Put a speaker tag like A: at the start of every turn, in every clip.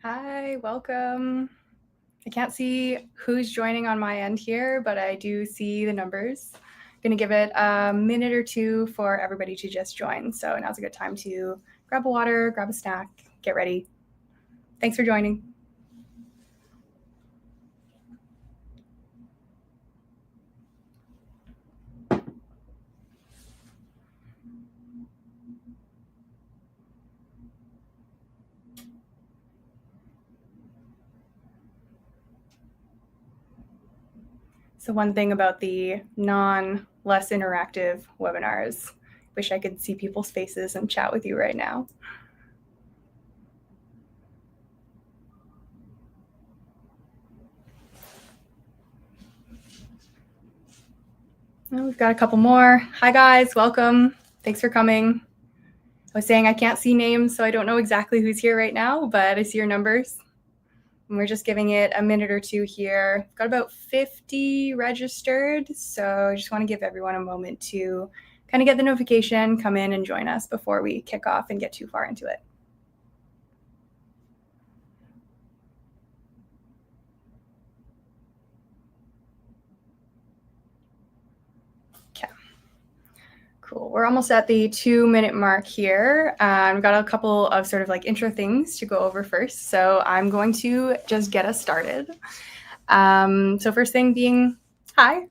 A: Hi, welcome. I can't see who's joining on my end here, but I do see the numbers. I'm going to give it a minute or two for everybody to just join. So now's a good time to grab a water, grab a snack, get ready. Thanks for joining. So one thing about the less interactive webinars, wish I could see people's faces and chat with you right now. We've got a couple more. Hi guys, welcome. Thanks for coming. I was saying I can't see names, so I don't know exactly who's here right now, but I see your numbers. And we're just giving it a minute or two here. Got about 50 registered, so I just want to give everyone a moment to kind of get the notification, come in and join us before we kick off and get too far into it. Okay. Cool. We're almost at the 2-minute mark here. We've got a couple of sort of like intro things to go over first. So I'm going to just get us started. So first thing being, hi.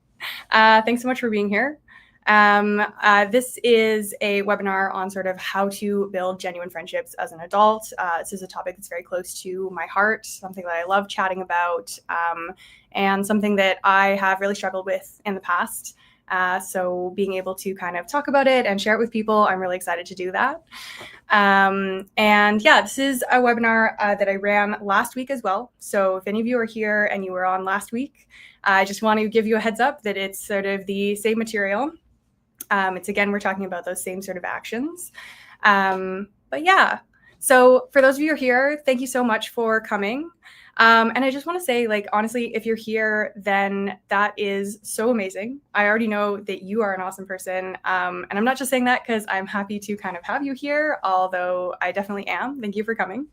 A: Thanks so much for being here. This is a webinar on sort of how to build genuine friendships as an adult. This is a topic that's very close to my heart, something that I love chatting about, and something that I have really struggled with in the past. So being able to kind of talk about it and share it with people, I'm really excited to do that. And yeah, this is a webinar that I ran last week as well. So if any of you are here and you were on last week, I just want to give you a heads up that it's sort of the same material. It's again, we're talking about those same sort of actions. But yeah, so for those of you who are here, thank you so much for coming. And I just want to say, like, honestly, if you're here, then that is so amazing. I already know that you are an awesome person. And I'm not just saying that because I'm happy to kind of have you here, although I definitely am. Thank you for coming.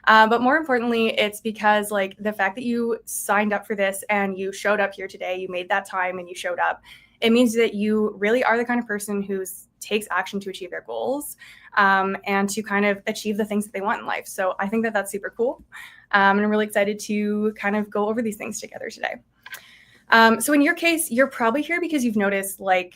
A: But more importantly, it's because like the fact that you signed up for this and you showed up here today, you made that time and you showed up, it means that you really are the kind of person who takes action to achieve their goals and to kind of achieve the things that they want in life. So I think that that's super cool. And I'm really excited to kind of go over these things together today. So in your case, you're probably here because you've noticed like,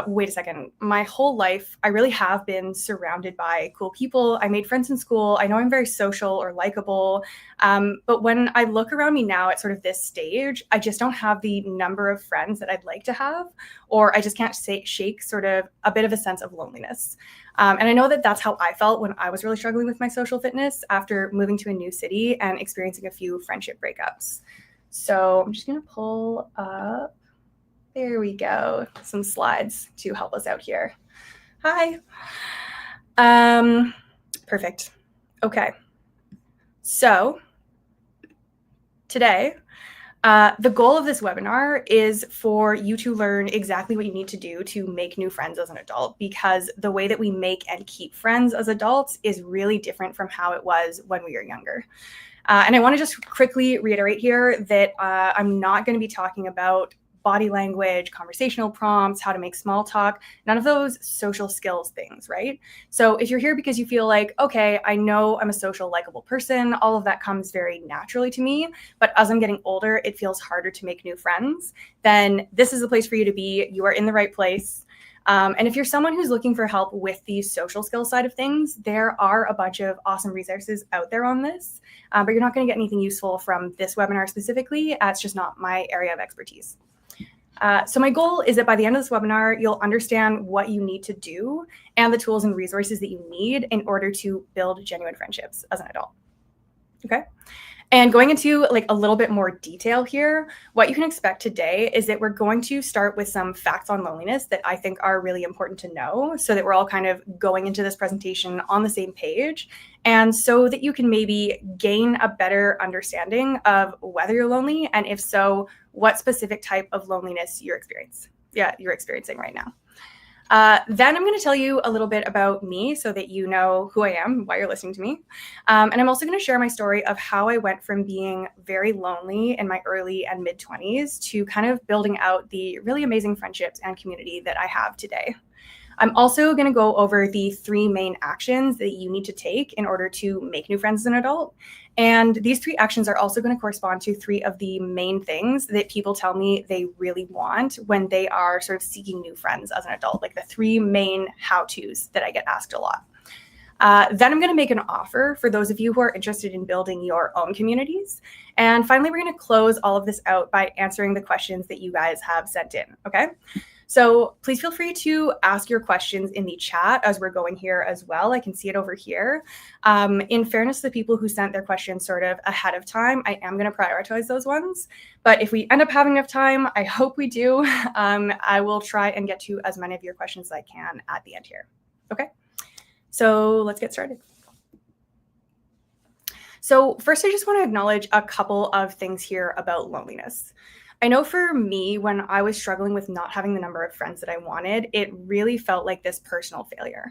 A: wait a second, my whole life, I really have been surrounded by cool people. I made friends in school. I know I'm very social or likable. But when I look around me now at sort of this stage, I just don't have the number of friends that I'd like to have, or I just can't shake sort of a bit of a sense of loneliness. And I know that that's how I felt when I was really struggling with my social fitness after moving to a new city and experiencing a few friendship breakups. So I'm just going to pull up. There we go. Some slides to help us out here. Hi. Perfect. Okay. So today, the goal of this webinar is for you to learn exactly what you need to do to make new friends as an adult, because the way that we make and keep friends as adults is really different from how it was when we were younger. And I want to just quickly reiterate here that I'm not going to be talking about body language, conversational prompts, how to make small talk, none of those social skills things, right? So if you're here because you feel like, okay, I know I'm a social, likable person, all of that comes very naturally to me, but as I'm getting older, it feels harder to make new friends, then this is the place for you to be. You are in the right place. And if you're someone who's looking for help with the social skill side of things, there are a bunch of awesome resources out there on this, but you're not going to get anything useful from this webinar specifically. It's just not my area of expertise. So my goal is that by the end of this webinar, you'll understand what you need to do and the tools and resources that you need in order to build genuine friendships as an adult. Okay. And going into like a little bit more detail here, what you can expect today is that we're going to start with some facts on loneliness that I think are really important to know, so that we're all kind of going into this presentation on the same page, and so that you can maybe gain a better understanding of whether you're lonely, and if so, what specific type of loneliness you're experiencing right now. Then I'm going to tell you a little bit about me so that you know who I am, why you're listening to me. And I'm also going to share my story of how I went from being very lonely in my early and mid 20s to kind of building out the really amazing friendships and community that I have today. I'm also going to go over the 3 main actions that you need to take in order to make new friends as an adult. And these 3 actions are also going to correspond to 3 of the main things that people tell me they really want when they are sort of seeking new friends as an adult, like the 3 main how-tos that I get asked a lot. Then I'm going to make an offer for those of you who are interested in building your own communities. And finally, we're going to close all of this out by answering the questions that you guys have sent in, okay? So please feel free to ask your questions in the chat as we're going here as well. I can see it over here. In fairness to the people who sent their questions sort of ahead of time, I am going to prioritize those ones. But if we end up having enough time, I hope we do, I will try and get to as many of your questions as I can at the end here. Okay, so let's get started. So first, I just want to acknowledge a couple of things here about loneliness. I know for me, when I was struggling with not having the number of friends that I wanted, it really felt like this personal failure.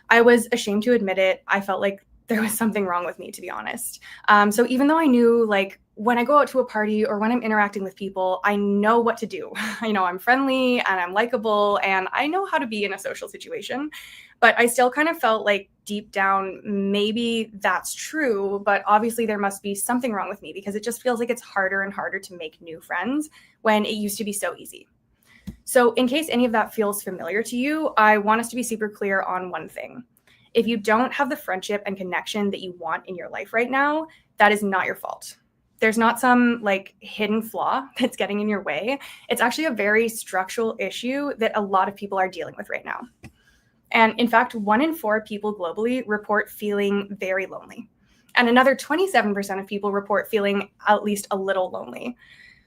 A: I was ashamed to admit it. I felt like there was something wrong with me, to be honest. So even though I knew, like, when I go out to a party or when I'm interacting with people, I know what to do. I know I'm friendly and I'm likable and I know how to be in a social situation. But I still kind of felt like deep down, maybe that's true, but obviously there must be something wrong with me because it just feels like it's harder and harder to make new friends when it used to be so easy. So in case any of that feels familiar to you, I want us to be super clear on one thing. If you don't have the friendship and connection that you want in your life right now, that is not your fault. There's not some like hidden flaw that's getting in your way. It's actually a very structural issue that a lot of people are dealing with right now. And in fact, 1 in 4 people globally report feeling very lonely. And another 27% of people report feeling at least a little lonely.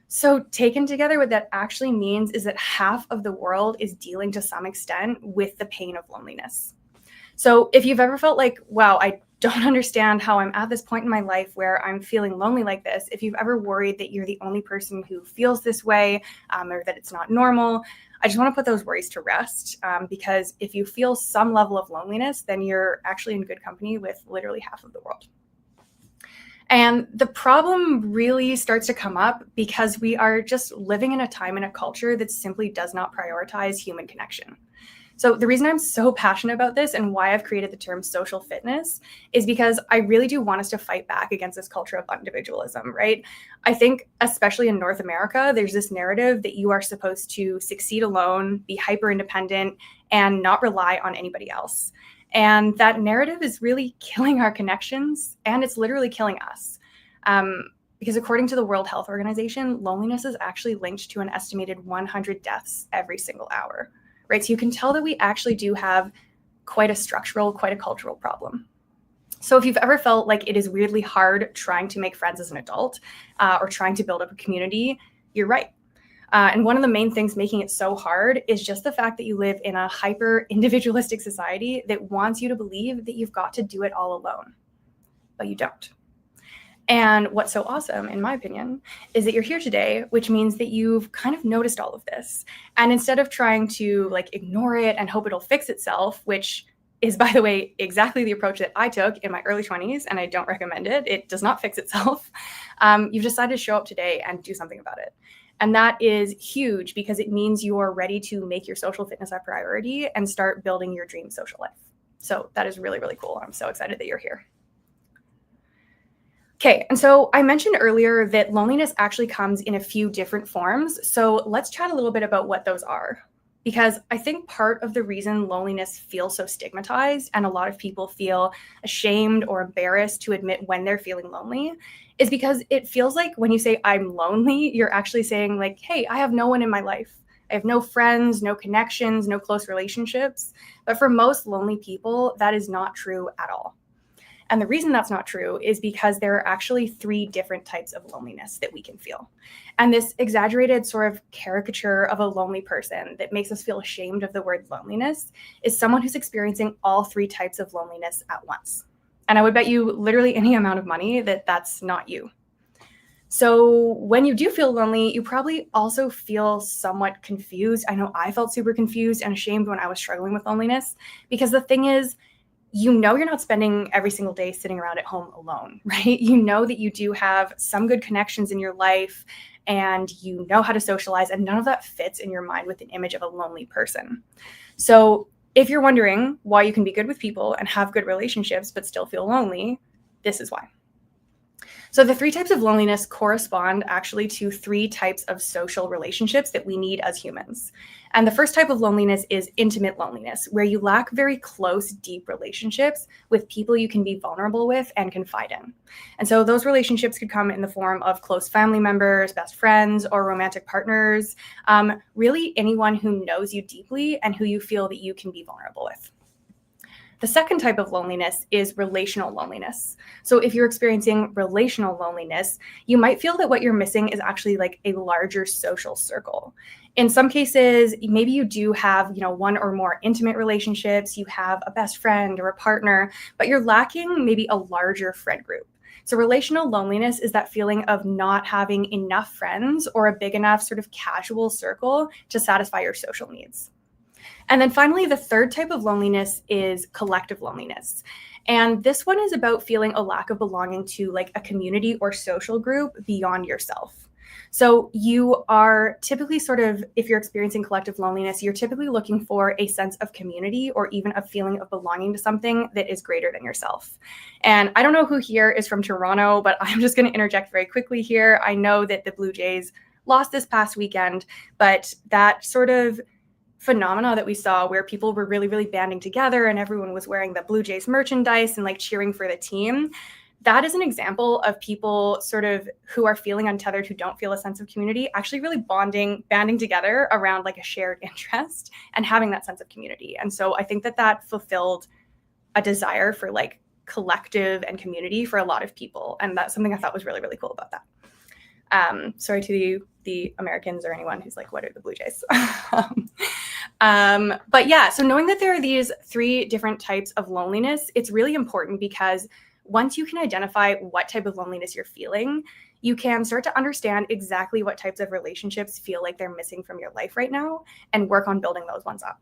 A: So taken together, what that actually means is that half of the world is dealing to some extent with the pain of loneliness. So if you've ever felt like, wow, I don't understand how I'm at this point in my life where I'm feeling lonely like this, if you've ever worried that you're the only person who feels this way or that it's not normal, I just want to put those worries to rest because if you feel some level of loneliness, then you're actually in good company with literally half of the world. And the problem really starts to come up because we are just living in a time and a culture that simply does not prioritize human connection. So the reason I'm so passionate about this and why I've created the term social fitness is because I really do want us to fight back against this culture of individualism, right? I think, especially in North America, there's this narrative that you are supposed to succeed alone, be hyper independent, and not rely on anybody else. And that narrative is really killing our connections, and it's literally killing us. Because according to the World Health Organization, loneliness is actually linked to an estimated 100 deaths every single hour. Right? So you can tell that we actually do have quite a structural, quite a cultural problem. So if you've ever felt like it is weirdly hard trying to make friends as an adult or trying to build up a community, you're right. And one of the main things making it so hard is just the fact that you live in a hyper individualistic society that wants you to believe that you've got to do it all alone, but you don't. And what's so awesome, in my opinion, is that you're here today, which means that you've kind of noticed all of this. And instead of trying to like ignore it and hope it'll fix itself, which is, by the way, exactly the approach that I took in my early 20s, and I don't recommend it. It does not fix itself. You've decided to show up today and do something about it. And that is huge because it means you're ready to make your social fitness a priority and start building your dream social life. So that is really, really cool. I'm so excited that you're here. Okay, and so I mentioned earlier that loneliness actually comes in a few different forms. So let's chat a little bit about what those are. Because I think part of the reason loneliness feels so stigmatized and a lot of people feel ashamed or embarrassed to admit when they're feeling lonely is because it feels like when you say I'm lonely, you're actually saying like, hey, I have no one in my life. I have no friends, no connections, no close relationships. But for most lonely people, that is not true at all. And the reason that's not true is because there are actually 3 different types of loneliness that we can feel. And this exaggerated sort of caricature of a lonely person that makes us feel ashamed of the word loneliness is someone who's experiencing all 3 types of loneliness at once. And I would bet you literally any amount of money that that's not you. So when you do feel lonely, you probably also feel somewhat confused. I know I felt super confused and ashamed when I was struggling with loneliness, because the thing is, you know, you're not spending every single day sitting around at home alone, right? You know that you do have some good connections in your life and you know how to socialize, and none of that fits in your mind with an image of a lonely person. So if you're wondering why you can be good with people and have good relationships but still feel lonely, this is why. So the three types of loneliness correspond actually to three types of social relationships that we need as humans. And the first type of loneliness is intimate loneliness, where you lack very close, deep relationships with people you can be vulnerable with and confide in. And so those relationships could come in the form of close family members, best friends, or romantic partners, really anyone who knows you deeply and who you feel that you can be vulnerable with. The second type of loneliness is relational loneliness. So if you're experiencing relational loneliness, you might feel that what you're missing is actually like a larger social circle. In some cases, maybe you do have, one or more intimate relationships, you have a best friend or a partner, but you're lacking maybe a larger friend group. So relational loneliness is that feeling of not having enough friends or a big enough sort of casual circle to satisfy your social needs. And then finally, the third type of loneliness is collective loneliness. And this one is about feeling a lack of belonging to like a community or social group beyond yourself. So you are typically if you're experiencing collective loneliness, you're typically looking for a sense of community or even a feeling of belonging to something that is greater than yourself. And I don't know who here is from Toronto, but I'm just going to interject very quickly here. I know that the Blue Jays lost this past weekend, but that sort of phenomena that we saw where people were really, really banding together and everyone was wearing the Blue Jays merchandise and like cheering for the team. That is an example of people sort of who are feeling untethered, who don't feel a sense of community, actually really banding together around like a shared interest and having that sense of community. And so I think that fulfilled a desire for like collective and community for a lot of people. And that's something I thought was really, really cool about that. Sorry to the Americans or anyone who's like, what are the Blue Jays? But yeah, so knowing that there are these three different types of loneliness, it's really important because once you can identify what type of loneliness you're feeling, you can start to understand exactly what types of relationships feel like they're missing from your life right now and work on building those ones up.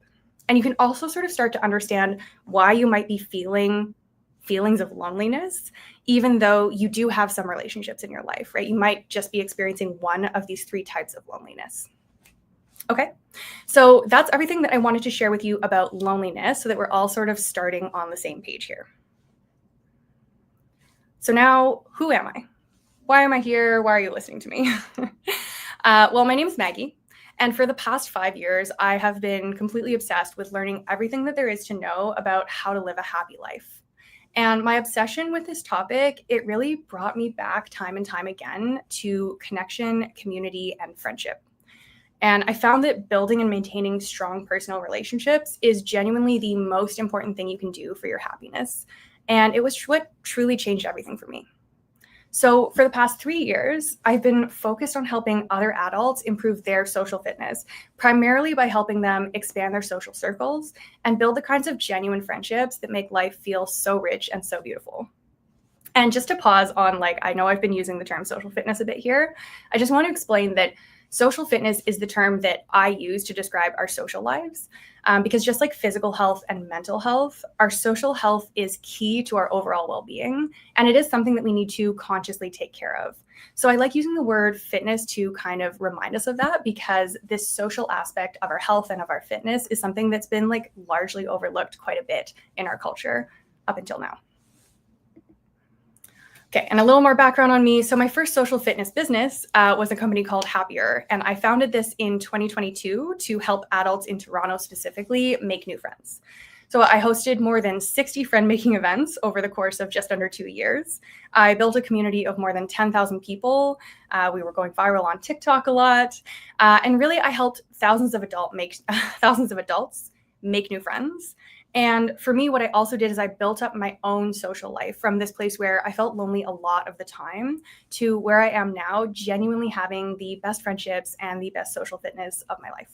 A: And you can also sort of start to understand why you might be feeling feelings of loneliness, even though you do have some relationships in your life, right? You might just be experiencing one of these three types of loneliness. Okay, so that's everything that I wanted to share with you about loneliness so that we're all sort of starting on the same page here. So now, who am I? Why am I here? Why are you listening to me? Well, my name is Maggie. And for the past 5 years, I have been completely obsessed with learning everything that there is to know about how to live a happy life. And my obsession with this topic, it really brought me back time and time again to connection, community, and friendship. And I found that building and maintaining strong personal relationships is genuinely the most important thing you can do for your happiness. And it was what truly changed everything for me. So for the past 3 years, I've been focused on helping other adults improve their social fitness, primarily by helping them expand their social circles and build the kinds of genuine friendships that make life feel so rich and so beautiful. And just to pause on, I know I've been using the term social fitness a bit here. I just want to explain that social fitness is the term that I use to describe our social lives. Because just like physical health and mental health, our social health is key to our overall well-being. And it is something that we need to consciously take care of. So I like using the word fitness to kind of remind us of that, because this social aspect of our health and of our fitness is something that's been largely overlooked quite a bit in our culture up until now. Okay, and a little more background on me. So my first social fitness business was a company called Happier, and I founded this in 2022 to help adults in Toronto specifically make new friends. So I hosted more than 60 friend-making events over the course of just under 2 years. I built a community of more than 10,000 people. We were going viral on TikTok a lot. And really, I helped thousands of adults make new friends. And for me, what I also did is I built up my own social life from this place where I felt lonely a lot of the time to where I am now, genuinely having the best friendships and the best social fitness of my life.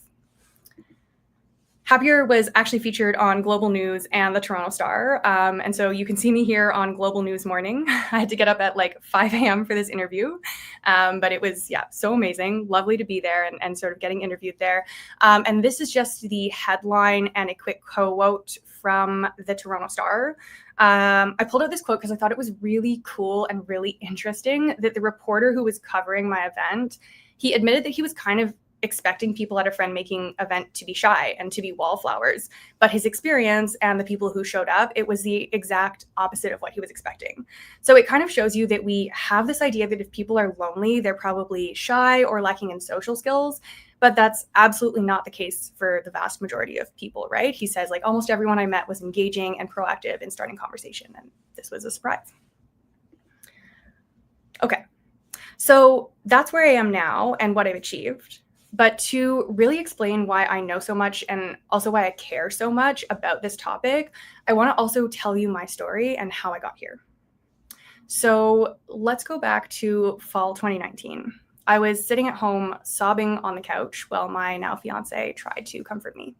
A: Happier was actually featured on Global News and the Toronto Star. And so you can see me here on Global News Morning. I had to get up at like 5 a.m. for this interview. But it was, so amazing. Lovely to be there and sort of getting interviewed there. And this is just the headline and a quick quote from the Toronto Star. I pulled out this quote because I thought it was really cool and really interesting that the reporter who was covering my event, he admitted that he was kind of expecting people at a friend making event to be shy and to be wallflowers. But his experience and the people who showed up, it was the exact opposite of what he was expecting. So it kind of shows you that we have this idea that if people are lonely, they're probably shy or lacking in social skills. But that's absolutely not the case for the vast majority of people, right? He says, like, almost everyone I met was engaging and proactive in starting conversation. And this was a surprise. Okay, so that's where I am now and what I've achieved. But to really explain why I know so much and also why I care so much about this topic, I want to also tell you my story and how I got here. So let's go back to fall 2019. I was sitting at home sobbing on the couch while my now fiance tried to comfort me.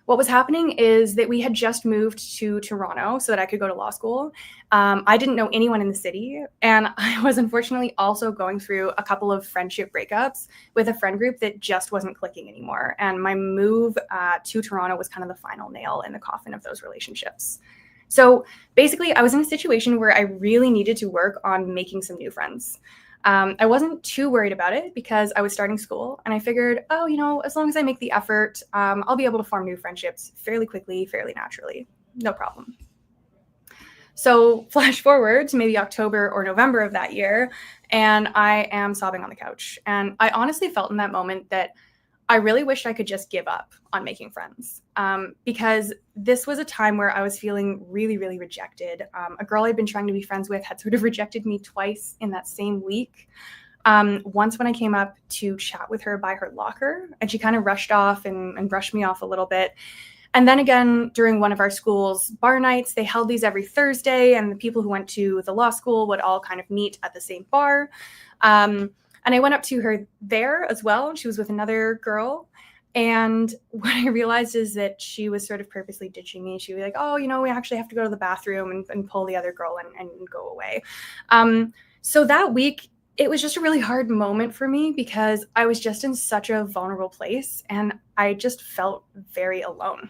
A: What was happening is that we had just moved to Toronto so that I could go to law school. I didn't know anyone in the city, and I was unfortunately also going through a couple of friendship breakups with a friend group that just wasn't clicking anymore. And my move to Toronto was kind of the final nail in the coffin of those relationships. So basically, I was in a situation where I really needed to work on making some new friends. I wasn't too worried about it because I was starting school and I figured, as long as I make the effort, I'll be able to form new friendships fairly quickly, fairly naturally. No problem. So flash forward to maybe October or November of that year, and I am sobbing on the couch. And I honestly felt in that moment that I really wished I could just give up on making friends, because this was a time where I was feeling really, really rejected. A girl I'd been trying to be friends with had sort of rejected me twice in that same week. Once when I came up to chat with her by her locker, and she kind of rushed off and brushed me off a little bit. And then again, during one of our school's bar nights, they held these every Thursday, and the people who went to the law school would all kind of meet at the same bar. And I went up to her there as well. She was with another girl. And what I realized is that she was sort of purposely ditching me. She was like, we actually have to go to the bathroom and pull the other girl and go away. So that week, it was just a really hard moment for me because I was just in such a vulnerable place and I just felt very alone.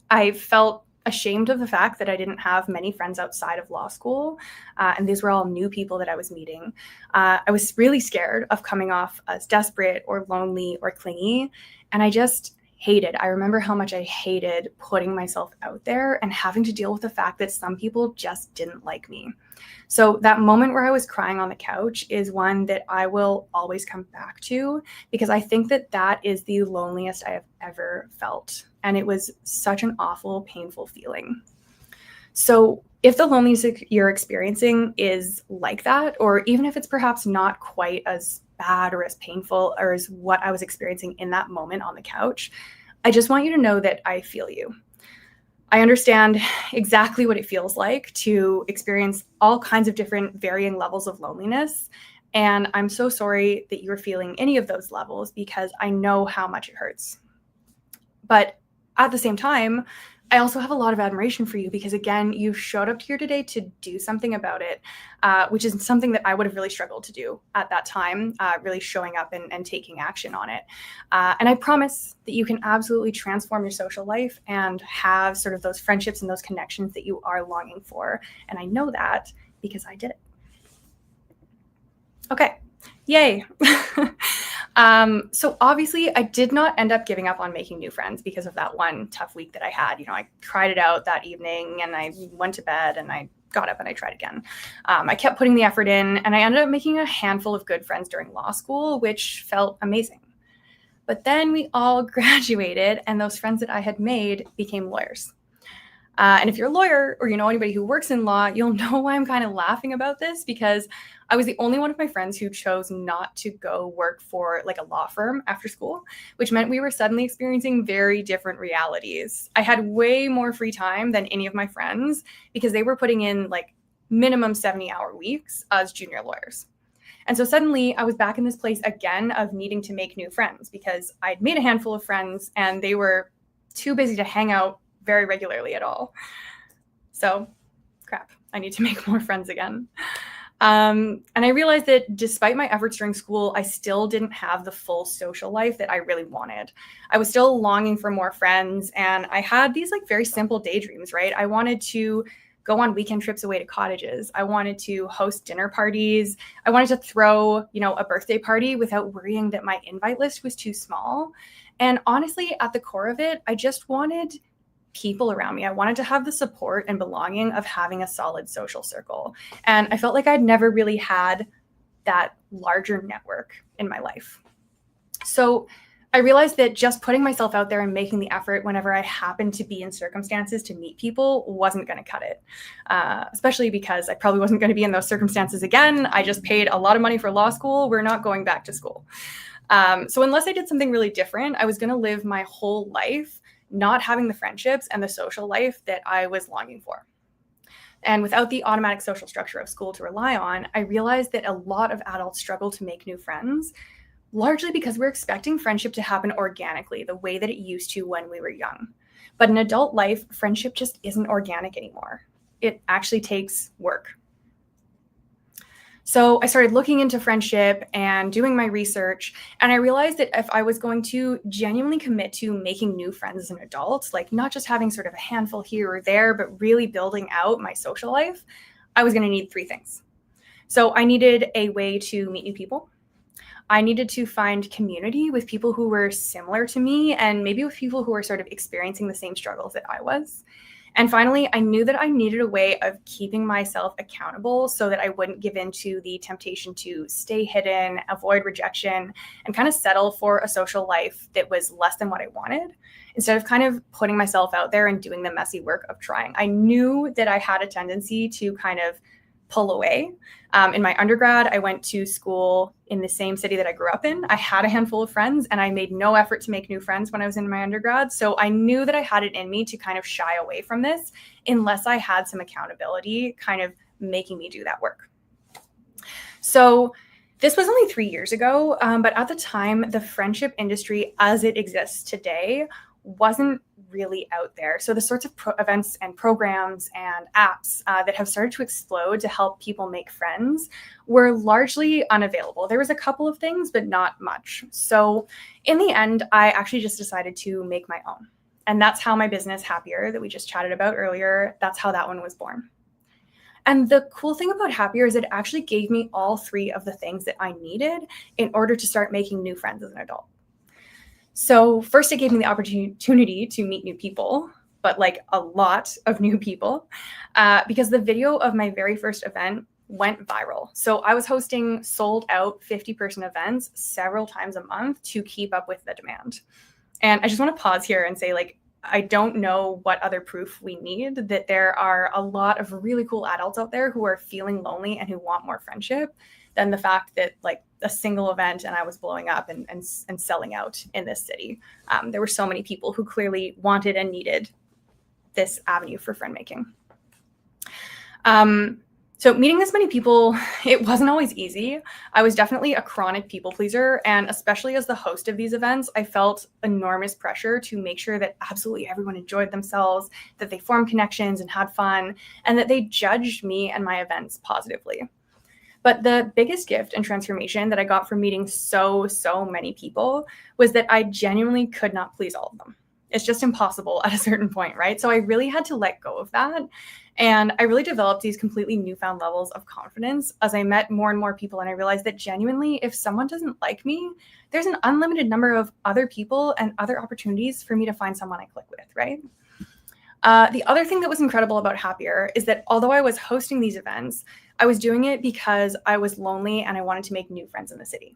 A: I felt ashamed of the fact that I didn't have many friends outside of law school. And these were all new people that I was meeting. I was really scared of coming off as desperate or lonely or clingy. And I remember how much I hated putting myself out there and having to deal with the fact that some people just didn't like me. So that moment where I was crying on the couch is one that I will always come back to because I think that that is the loneliest I have ever felt. And it was such an awful, painful feeling. So if the loneliness you're experiencing is like that, or even if it's perhaps not quite as bad or as painful or as what I was experiencing in that moment on the couch, I just want you to know that I feel you. I understand exactly what it feels like to experience all kinds of different varying levels of loneliness. And I'm so sorry that you're feeling any of those levels because I know how much it hurts. But at the same time, I also have a lot of admiration for you because, again, you showed up here today to do something about it, which is something that I would have really struggled to do at that time, really showing up and taking action on it. And I promise that you can absolutely transform your social life and have sort of those friendships and those connections that you are longing for. And I know that because I did it. Okay, yay. So obviously I did not end up giving up on making new friends because of that one tough week that I had. I tried it out that evening and I went to bed and I got up and I tried again. I kept putting the effort in and I ended up making a handful of good friends during law school, which felt amazing. But then we all graduated and those friends that I had made became lawyers. And if you're a lawyer or you know anybody who works in law, you'll know why I'm kind of laughing about this because I was the only one of my friends who chose not to go work for like a law firm after school, which meant we were suddenly experiencing very different realities. I had way more free time than any of my friends because they were putting in like minimum 70-hour weeks as junior lawyers. And so suddenly I was back in this place again of needing to make new friends because I'd made a handful of friends and they were too busy to hang out very regularly at all. So crap, I need to make more friends again. And I realized that despite my efforts during school, I still didn't have the full social life that I really wanted. I was still longing for more friends, and I had these like very simple daydreams, right? I wanted to go on weekend trips away to cottages. I wanted to host dinner parties. I wanted to throw, a birthday party without worrying that my invite list was too small. And honestly, at the core of it, I just wanted people around me. I wanted to have the support and belonging of having a solid social circle. And I felt like I'd never really had that larger network in my life. So I realized that just putting myself out there and making the effort whenever I happened to be in circumstances to meet people wasn't going to cut it, especially because I probably wasn't going to be in those circumstances again. I just paid a lot of money for law school. We're not going back to school. So unless I did something really different, I was going to live my whole life not having the friendships and the social life that I was longing for. And without the automatic social structure of school to rely on, I realized that a lot of adults struggle to make new friends, largely because we're expecting friendship to happen organically, the way that it used to when we were young. But in adult life, friendship just isn't organic anymore. It actually takes work. So I started looking into friendship and doing my research, and I realized that if I was going to genuinely commit to making new friends as an adult, like not just having sort of a handful here or there, but really building out my social life, I was going to need three things. So I needed a way to meet new people. I needed to find community with people who were similar to me and maybe with people who were sort of experiencing the same struggles that I was. And finally, I knew that I needed a way of keeping myself accountable so that I wouldn't give in to the temptation to stay hidden, avoid rejection, and kind of settle for a social life that was less than what I wanted, instead of kind of putting myself out there and doing the messy work of trying. I knew that I had a tendency to kind of pull away. In my undergrad, I went to school in the same city that I grew up in. I had a handful of friends, and I made no effort to make new friends when I was in my undergrad. So I knew that I had it in me to kind of shy away from this unless I had some accountability kind of making me do that work. So this was only 3 years ago, but at the time, the friendship industry as it exists today wasn't really out there. So the sorts of events and programs and apps that have started to explode to help people make friends were largely unavailable. There was a couple of things, but not much. So in the end, I actually just decided to make my own. And that's how my business, Happier, that we just chatted about earlier, that's how that one was born. And the cool thing about Happier is it actually gave me all three of the things that I needed in order to start making new friends as an adult. So first, it gave me the opportunity to meet new people, but like a lot of new people, because the video of my very first event went viral. So I was hosting sold out 50-person events several times a month to keep up with the demand. And I just want to pause here and say, like, I don't know what other proof we need that there are a lot of really cool adults out there who are feeling lonely and who want more friendship than the fact that like a single event and I was blowing up and selling out in this city. There were so many people who clearly wanted and needed this avenue for friend making. So meeting this many people, it wasn't always easy. I was definitely a chronic people pleaser. And especially as the host of these events, I felt enormous pressure to make sure that absolutely everyone enjoyed themselves, that they formed connections and had fun, and that they judged me and my events positively. But the biggest gift and transformation that I got from meeting so many people was that I genuinely could not please all of them. It's just impossible at a certain point, right? So I really had to let go of that. And I really developed these completely newfound levels of confidence as I met more and more people. And I realized that genuinely, if someone doesn't like me, there's an unlimited number of other people and other opportunities for me to find someone I click with, right? The other thing that was incredible about Happier is that although I was hosting these events, I was doing it because I was lonely and I wanted to make new friends in the city.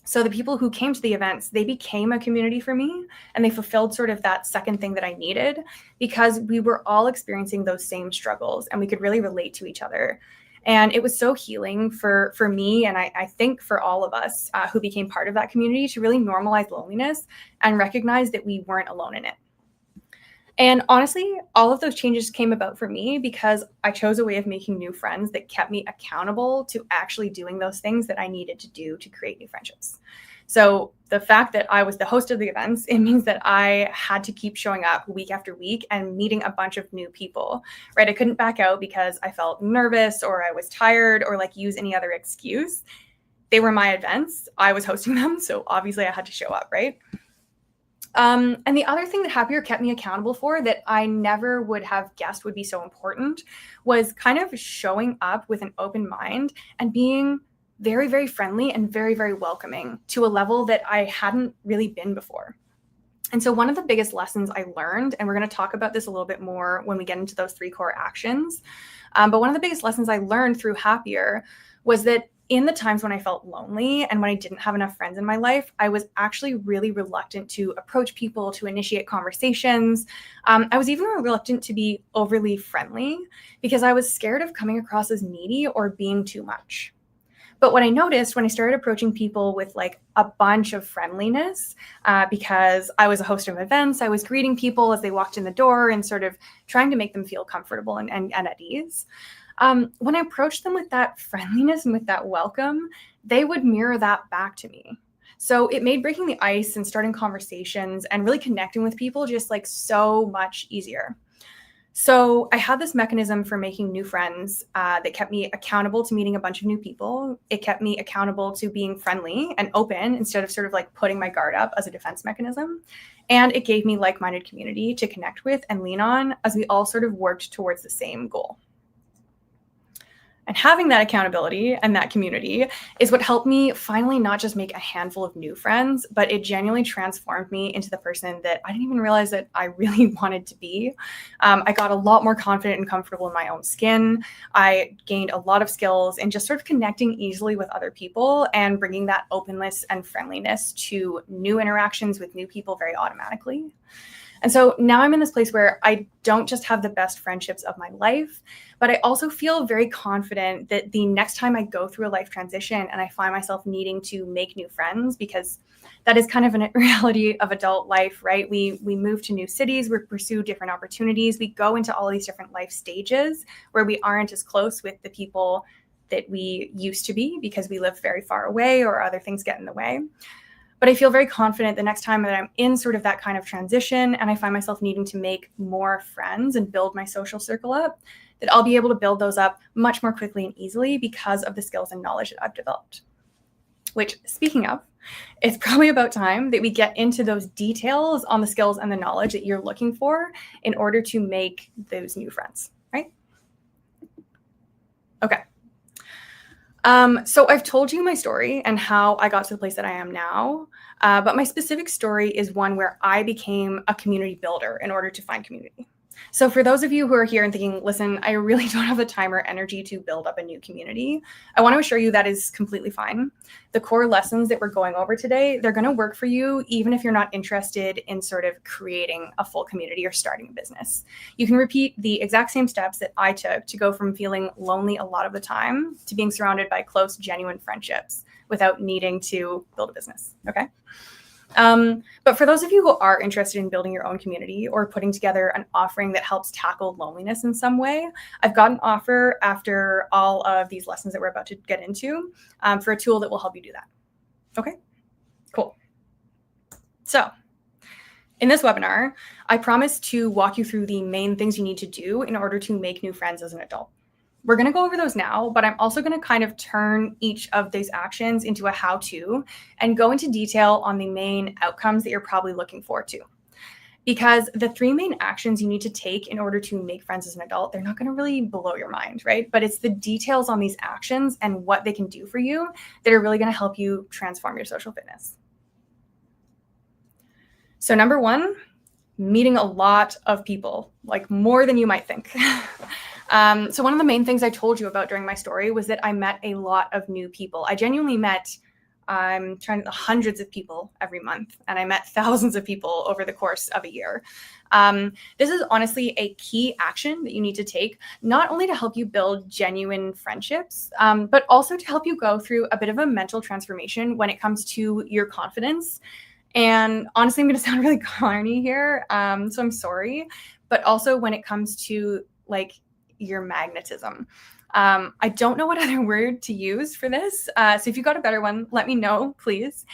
A: So the people who came to the events, they became a community for me, and they fulfilled sort of that second thing that I needed because we were all experiencing those same struggles and we could really relate to each other. And it was so healing for me, and I think for all of us who became part of that community, to really normalize loneliness and recognize that we weren't alone in it. And honestly, all of those changes came about for me because I chose a way of making new friends that kept me accountable to actually doing those things that I needed to do to create new friendships. So the fact that I was the host of the events, it means that I had to keep showing up week after week and meeting a bunch of new people, right? I couldn't back out because I felt nervous or I was tired or like use any other excuse. They were my events. I was hosting them. So obviously I had to show up, right? And the other thing that Happier kept me accountable for that I never would have guessed would be so important was kind of showing up with an open mind and being very, very friendly and very, very welcoming to a level that I hadn't really been before. And so one of the biggest lessons I learned, and we're going to talk about this a little bit more when we get into those 3 core actions, but one of the biggest lessons I learned through Happier was that in the times when I felt lonely and when I didn't have enough friends in my life, I was actually really reluctant to approach people, to initiate conversations. I was even reluctant to be overly friendly because I was scared of coming across as needy or being too much. But what I noticed when I started approaching people with like a bunch of friendliness, because I was a host of events, I was greeting people as they walked in the door and sort of trying to make them feel comfortable and at ease. When I approached them with that friendliness and with that welcome, they would mirror that back to me. So it made breaking the ice and starting conversations and really connecting with people just like so much easier. So I had this mechanism for making new friends that kept me accountable to meeting a bunch of new people. It kept me accountable to being friendly and open instead of sort of like putting my guard up as a defense mechanism. And it gave me like-minded community to connect with and lean on as we all sort of worked towards the same goal. And having that accountability and that community is what helped me finally not just make a handful of new friends, but it genuinely transformed me into the person that I didn't even realize that I really wanted to be. I got a lot more confident and comfortable in my own skin. I gained a lot of skills in just sort of connecting easily with other people and bringing that openness and friendliness to new interactions with new people very automatically. And so now I'm in this place where I don't just have the best friendships of my life, but I also feel very confident that the next time I go through a life transition and I find myself needing to make new friends, because that is kind of a reality of adult life, right? We move to new cities, we pursue different opportunities, we go into all these different life stages where we aren't as close with the people that we used to be because we live very far away or other things get in the way. But I feel very confident the next time that I'm in sort of that kind of transition and I find myself needing to make more friends and build my social circle up, that I'll be able to build those up much more quickly and easily because of the skills and knowledge that I've developed. Which, speaking of, it's probably about time that we get into those details on the skills and the knowledge that you're looking for in order to make those new friends, right? Okay. So I've told you my story and how I got to the place that I am now, but my specific story is one where I became a community builder in order to find community. So for those of you who are here and thinking, listen, I really don't have the time or energy to build up a new community, I want to assure you that is completely fine. The core lessons that we're going over today, they're going to work for you even if you're not interested in sort of creating a full community or starting a business. You can repeat the exact same steps that I took to go from feeling lonely a lot of the time to being surrounded by close, genuine friendships without needing to build a business, okay? But for those of you who are interested in building your own community or putting together an offering that helps tackle loneliness in some way, I've got an offer after all of these lessons that we're about to get into for a tool that will help you do that. Okay, cool. So in this webinar, I promise to walk you through the main things you need to do in order to make new friends as an adult. We're going to go over those now, but I'm also going to kind of turn each of these actions into a how-to and go into detail on the main outcomes that you're probably looking for too. Because the 3 main actions you need to take in order to make friends as an adult, they're not going to really blow your mind, right? But it's the details on these actions and what they can do for you that are really going to help you transform your social fitness. So number 1, meeting a lot of people, like more than you might think. So one of the main things I told you about during my story was that I met a lot of new people. I genuinely met, I'm trying to hundreds of people every month, and I met thousands of people over the course of a year. This is honestly a key action that you need to take, not only to help you build genuine friendships, but also to help you go through a bit of a mental transformation when it comes to your confidence And honestly, I'm going to sound really corny here, so I'm sorry. But also when it comes to like your magnetism, I don't know what other word to use for this. So if you got a better one, let me know, please.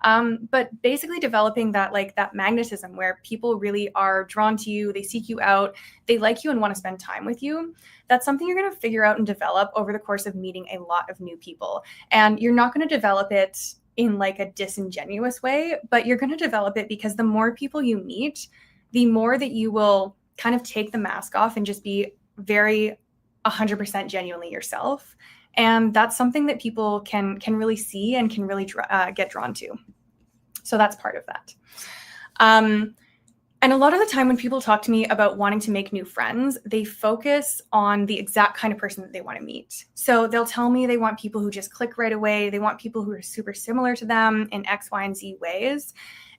A: But basically developing that like that magnetism where people really are drawn to you, they seek you out, they like you and want to spend time with you. That's something you're going to figure out and develop over the course of meeting a lot of new people. And you're not going to develop it in like a disingenuous way, but you're going to develop it because the more people you meet, the more that you will kind of take the mask off and just be very 100% genuinely yourself. And that's something that people can really see and can really get drawn to. So that's part of that. And a lot of the time when people talk to me about wanting to make new friends, they focus on the exact kind of person that they want to meet. So they'll tell me they want people who just click right away. They want people who are super similar to them in X, Y, and Z ways.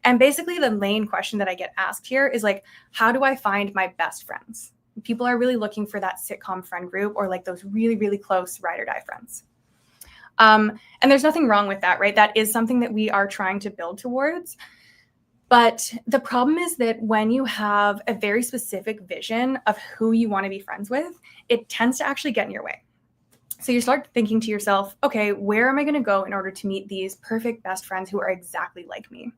A: And basically the main question that I get asked here is like, how do I find my best friends? People are really looking for that sitcom friend group or like those really, really close ride or die friends. And there's nothing wrong with that, right? That is something that we are trying to build towards. But the problem is that when you have a very specific vision of who you want to be friends with, it tends to actually get in your way. So you start thinking to yourself, okay, where am I going to go in order to meet these perfect best friends who are exactly like me?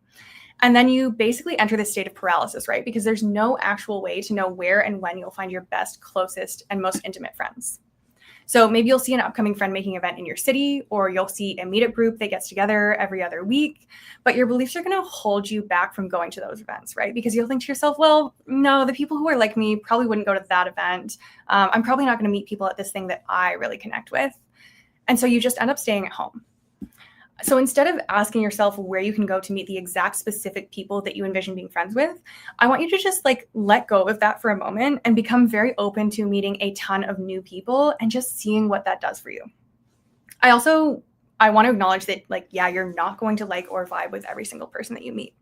A: And then you basically enter this state of paralysis, right? Because there's no actual way to know where and when you'll find your best, closest, and most intimate friends. So maybe you'll see an upcoming friend making event in your city, or you'll see a meetup group that gets together every other week, but your beliefs are going to hold you back from going to those events, right? Because you'll think to yourself, well, no, the people who are like me probably wouldn't go to that event. I'm probably not going to meet people at this thing that I really connect with. And so you just end up staying at home. So instead of asking yourself where you can go to meet the exact specific people that you envision being friends with, I want you to just like let go of that for a moment and become very open to meeting a ton of new people and just seeing what that does for you. I want to acknowledge that like, yeah, you're not going to like or vibe with every single person that you meet.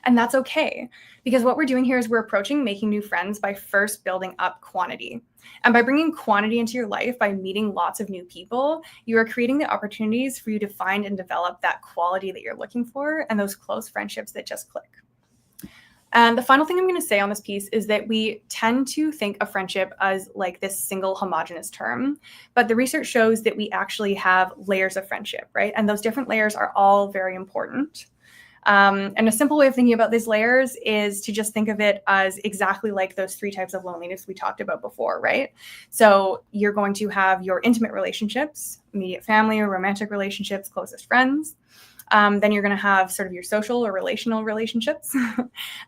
A: And that's okay, because what we're doing here is we're approaching making new friends by first building up quantity. And by bringing quantity into your life, by meeting lots of new people, you are creating the opportunities for you to find and develop that quality that you're looking for and those close friendships that just click. And the final thing I'm going to say on this piece is that we tend to think of friendship as like this single homogenous term, but the research shows that we actually have layers of friendship, right? And those different layers are all very important. And a simple way of thinking about these layers is to just think of it as exactly like those 3 types of loneliness we talked about before, right? So you're going to have your intimate relationships, immediate family or romantic relationships, closest friends. Then you're going to have sort of your social or relational relationships.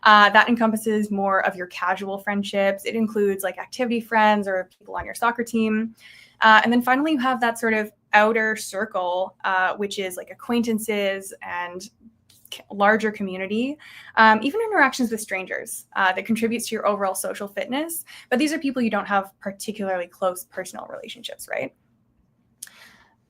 A: That encompasses more of your casual friendships. It includes like activity friends or people on your soccer team. And then finally, you have that sort of outer circle, which is like acquaintances and larger community, even interactions with strangers that contributes to your overall social fitness. But these are people you don't have particularly close personal relationships, right?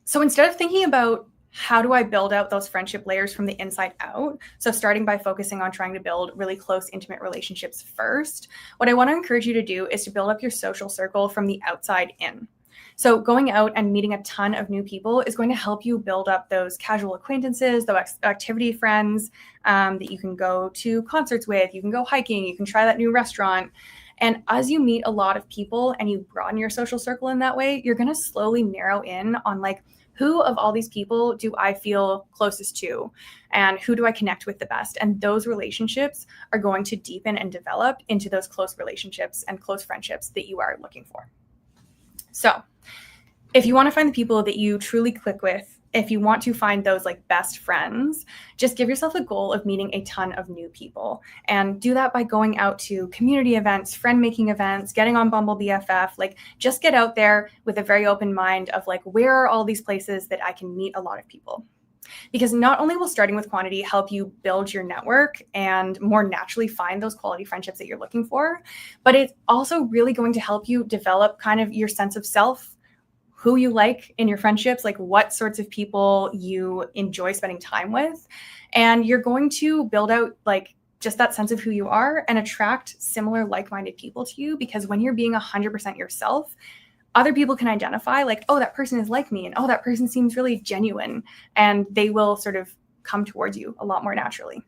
A: So instead of thinking about how do I build out those friendship layers from the inside out, so starting by focusing on trying to build really close, intimate relationships first, what I want to encourage you to do is to build up your social circle from the outside in. So going out and meeting a ton of new people is going to help you build up those casual acquaintances, those activity friends that you can go to concerts with, you can go hiking, you can try that new restaurant. And as you meet a lot of people and you broaden your social circle in that way, you're going to slowly narrow in on like, who of all these people do I feel closest to? And who do I connect with the best? And those relationships are going to deepen and develop into those close relationships and close friendships that you are looking for. So if you want to find the people that you truly click with, if you want to find those like best friends, just give yourself a goal of meeting a ton of new people, and do that by going out to community events, friend making events, getting on Bumble BFF, like just get out there with a very open mind of like, where are all these places that I can meet a lot of people? Because not only will starting with quantity help you build your network and more naturally find those quality friendships that you're looking for, but it's also really going to help you develop kind of your sense of self, who you like in your friendships, like what sorts of people you enjoy spending time with. And you're going to build out like just that sense of who you are and attract similar like-minded people to you, because when you're being 100% yourself, other people can identify like, oh, that person is like me, and oh, that person seems really genuine, and they will sort of come towards you a lot more naturally.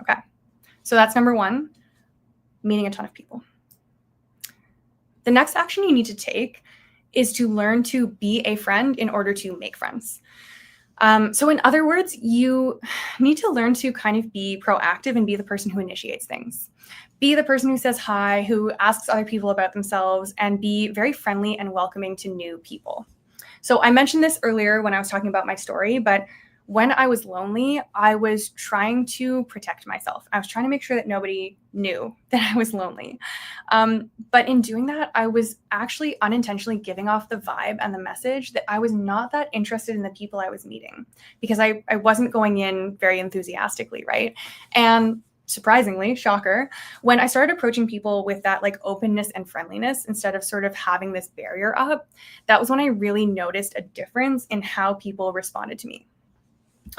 A: Okay. So that's number one, meeting a ton of people. The next action you need to take is to learn to be a friend in order to make friends. So in other words, you need to learn to kind of be proactive and be the person who initiates things. Be the person who says hi, who asks other people about themselves, and be very friendly and welcoming to new people. So I mentioned this earlier when I was talking about my story, but when I was lonely, I was trying to protect myself. I was trying to make sure that nobody knew that I was lonely. But in doing that, I was actually unintentionally giving off the vibe and the message that I was not that interested in the people I was meeting, because I wasn't going in very enthusiastically, right? And surprisingly, shocker, when I started approaching people with that like openness and friendliness instead of sort of having this barrier up, that was when I really noticed a difference in how people responded to me.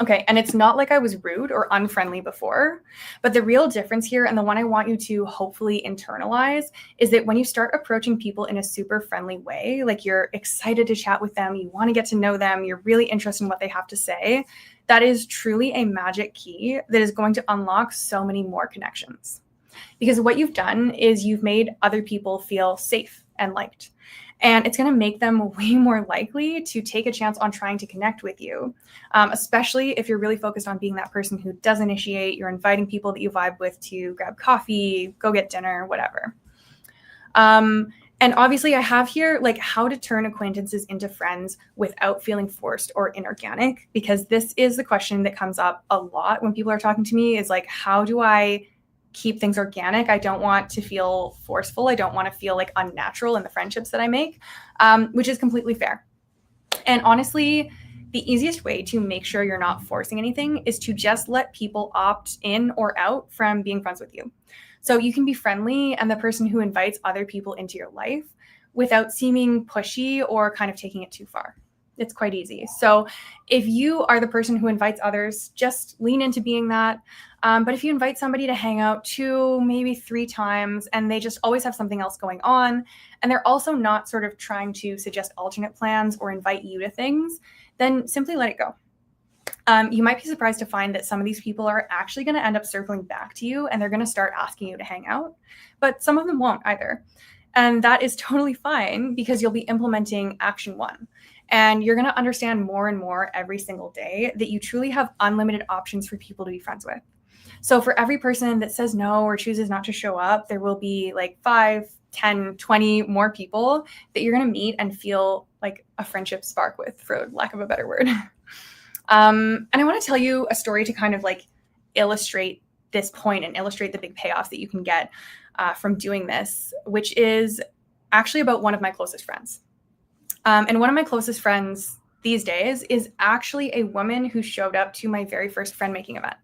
A: Okay, and it's not like I was rude or unfriendly before, but the real difference here, and the one I want you to hopefully internalize, is that when you start approaching people in a super friendly way, like you're excited to chat with them, you want to get to know them, you're really interested in what they have to say, that is truly a magic key that is going to unlock so many more connections. Because what you've done is you've made other people feel safe and liked. And it's going to make them way more likely to take a chance on trying to connect with you, especially if you're really focused on being that person who does initiate. You're inviting people that you vibe with to grab coffee, go get dinner, whatever. And obviously, I have here like how to turn acquaintances into friends without feeling forced or inorganic, because this is the question that comes up a lot when people are talking to me, is like, how do I keep things organic? I don't want to feel forceful. I don't want to feel like unnatural in the friendships that I make, which is completely fair. And honestly, the easiest way to make sure you're not forcing anything is to just let people opt in or out from being friends with you. So you can be friendly and the person who invites other people into your life without seeming pushy or kind of taking it too far. It's quite easy. So if you are the person who invites others, just lean into being that. But if you invite somebody to hang out 2, maybe 3 times, and they just always have something else going on, and they're also not sort of trying to suggest alternate plans or invite you to things, then simply let it go. You might be surprised to find that some of these people are actually going to end up circling back to you, and they're going to start asking you to hang out, but some of them won't either. And that is totally fine, because you'll be implementing action 1. And you're going to understand more and more every single day that you truly have unlimited options for people to be friends with. So for every person that says no or chooses not to show up, there will be like 5, 10, 20 more people that you're going to meet and feel like a friendship spark with, for lack of a better word. And I want to tell you a story to kind of like illustrate this point and illustrate the big payoffs that you can get from doing this, which is actually about one of my closest friends. And one of my closest friends these days is actually a woman who showed up to my very first friend making event.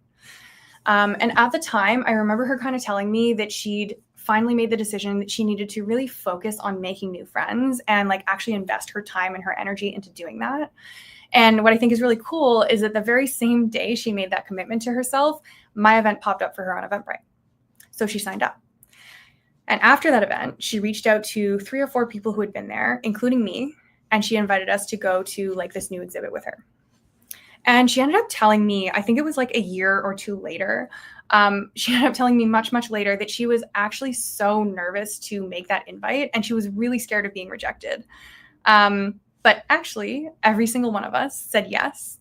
A: And at the time, I remember her kind of telling me that she'd finally made the decision that she needed to really focus on making new friends and like actually invest her time and her energy into doing that. And what I think is really cool is that the very same day she made that commitment to herself, my event popped up for her on Eventbrite. So she signed up. And after that event, she reached out to 3 or 4 people who had been there, including me, and she invited us to go to like this new exhibit with her. And she ended up telling me, I think it was like a year or 2 later, she ended up telling me much, much later that she was actually so nervous to make that invite, and she was really scared of being rejected. But actually, every single one of us said yes.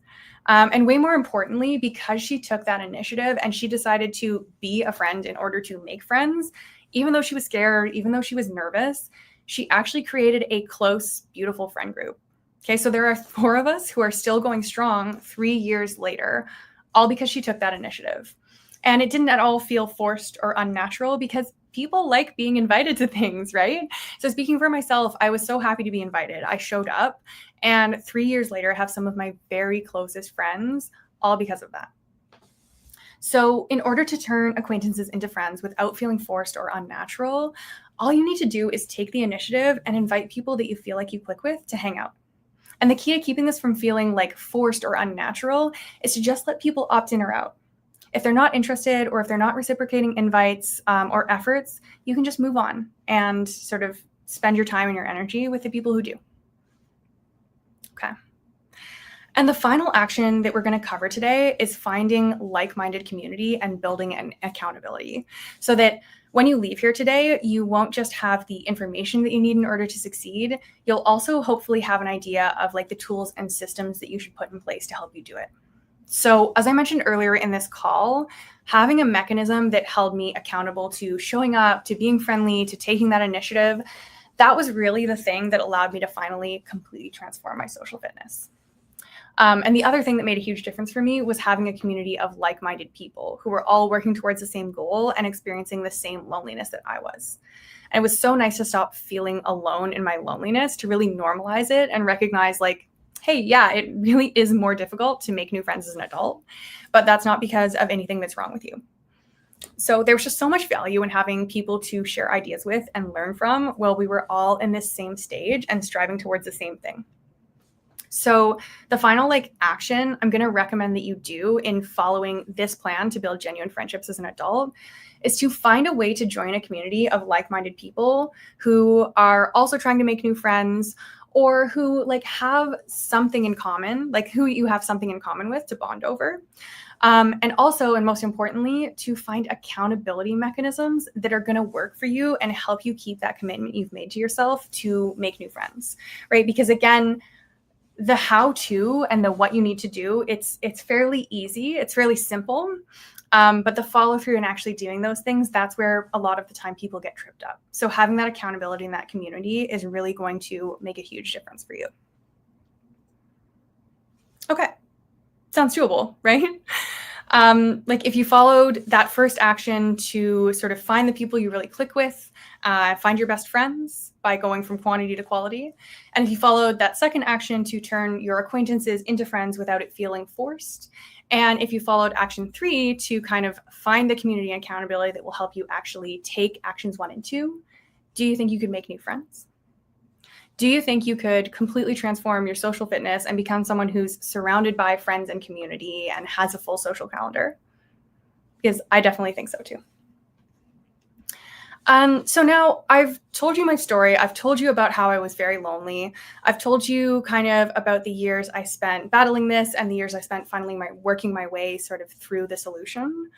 A: And way more importantly, because she took that initiative and she decided to be a friend in order to make friends, even though she was scared, even though she was nervous, she actually created a close, beautiful friend group. Okay, so there are 4 of us who are still going strong 3 years later, all because she took that initiative. And it didn't at all feel forced or unnatural, because people like being invited to things, right? So speaking for myself, I was so happy to be invited. I showed up, and 3 years later, I have some of my very closest friends, all because of that. So in order to turn acquaintances into friends without feeling forced or unnatural, all you need to do is take the initiative and invite people that you feel like you click with to hang out. And the key to keeping this from feeling like forced or unnatural is to just let people opt in or out. If they're not interested, or if they're not reciprocating invites or efforts, you can just move on and sort of spend your time and your energy with the people who do. Okay. And the final action that we're going to cover today is finding like-minded community and building an accountability so that when you leave here today, you won't just have the information that you need in order to succeed. You'll also hopefully have an idea of like the tools and systems that you should put in place to help you do it. So as I mentioned earlier in this call, having a mechanism that held me accountable to showing up, to being friendly, to taking that initiative, that was really the thing that allowed me to finally completely transform my social fitness. And the other thing that made a huge difference for me was having a community of like-minded people who were all working towards the same goal and experiencing the same loneliness that I was. And it was so nice to stop feeling alone in my loneliness, to really normalize it and recognize like, hey, yeah, it really is more difficult to make new friends as an adult, but that's not because of anything that's wrong with you. So there was just so much value in having people to share ideas with and learn from while we were all in this same stage and striving towards the same thing. So the final action I'm going to recommend that you do in following this plan to build genuine friendships as an adult is to find a way to join a community of like-minded people who are also trying to make new friends, or who have something in common, who you have something in common with to bond over. And also, and most importantly, to find accountability mechanisms that are going to work for you and help you keep that commitment you've made to yourself to make new friends, right? Because again, the how-to and the what you need to do, it's fairly easy. It's fairly simple. But the follow-through and actually doing those things, that's where a lot of the time people get tripped up. So having that accountability in that community is really going to make a huge difference for you. Okay, sounds doable, right? If you followed that first action to sort of find the people you really click with, find your best friends by going from quantity to quality. And if you followed that second action to turn your acquaintances into friends without it feeling forced. And if you followed action 3 to kind of find the community and accountability that will help you actually take actions 1 and 2, do you think you could make new friends? Do you think you could completely transform your social fitness and become someone who's surrounded by friends and community and has a full social calendar? Because I definitely think so too. So now I've told you my story. I've told you about how I was very lonely. I've told you kind of about the years I spent battling this and the years I spent finally working my way sort of through the solution.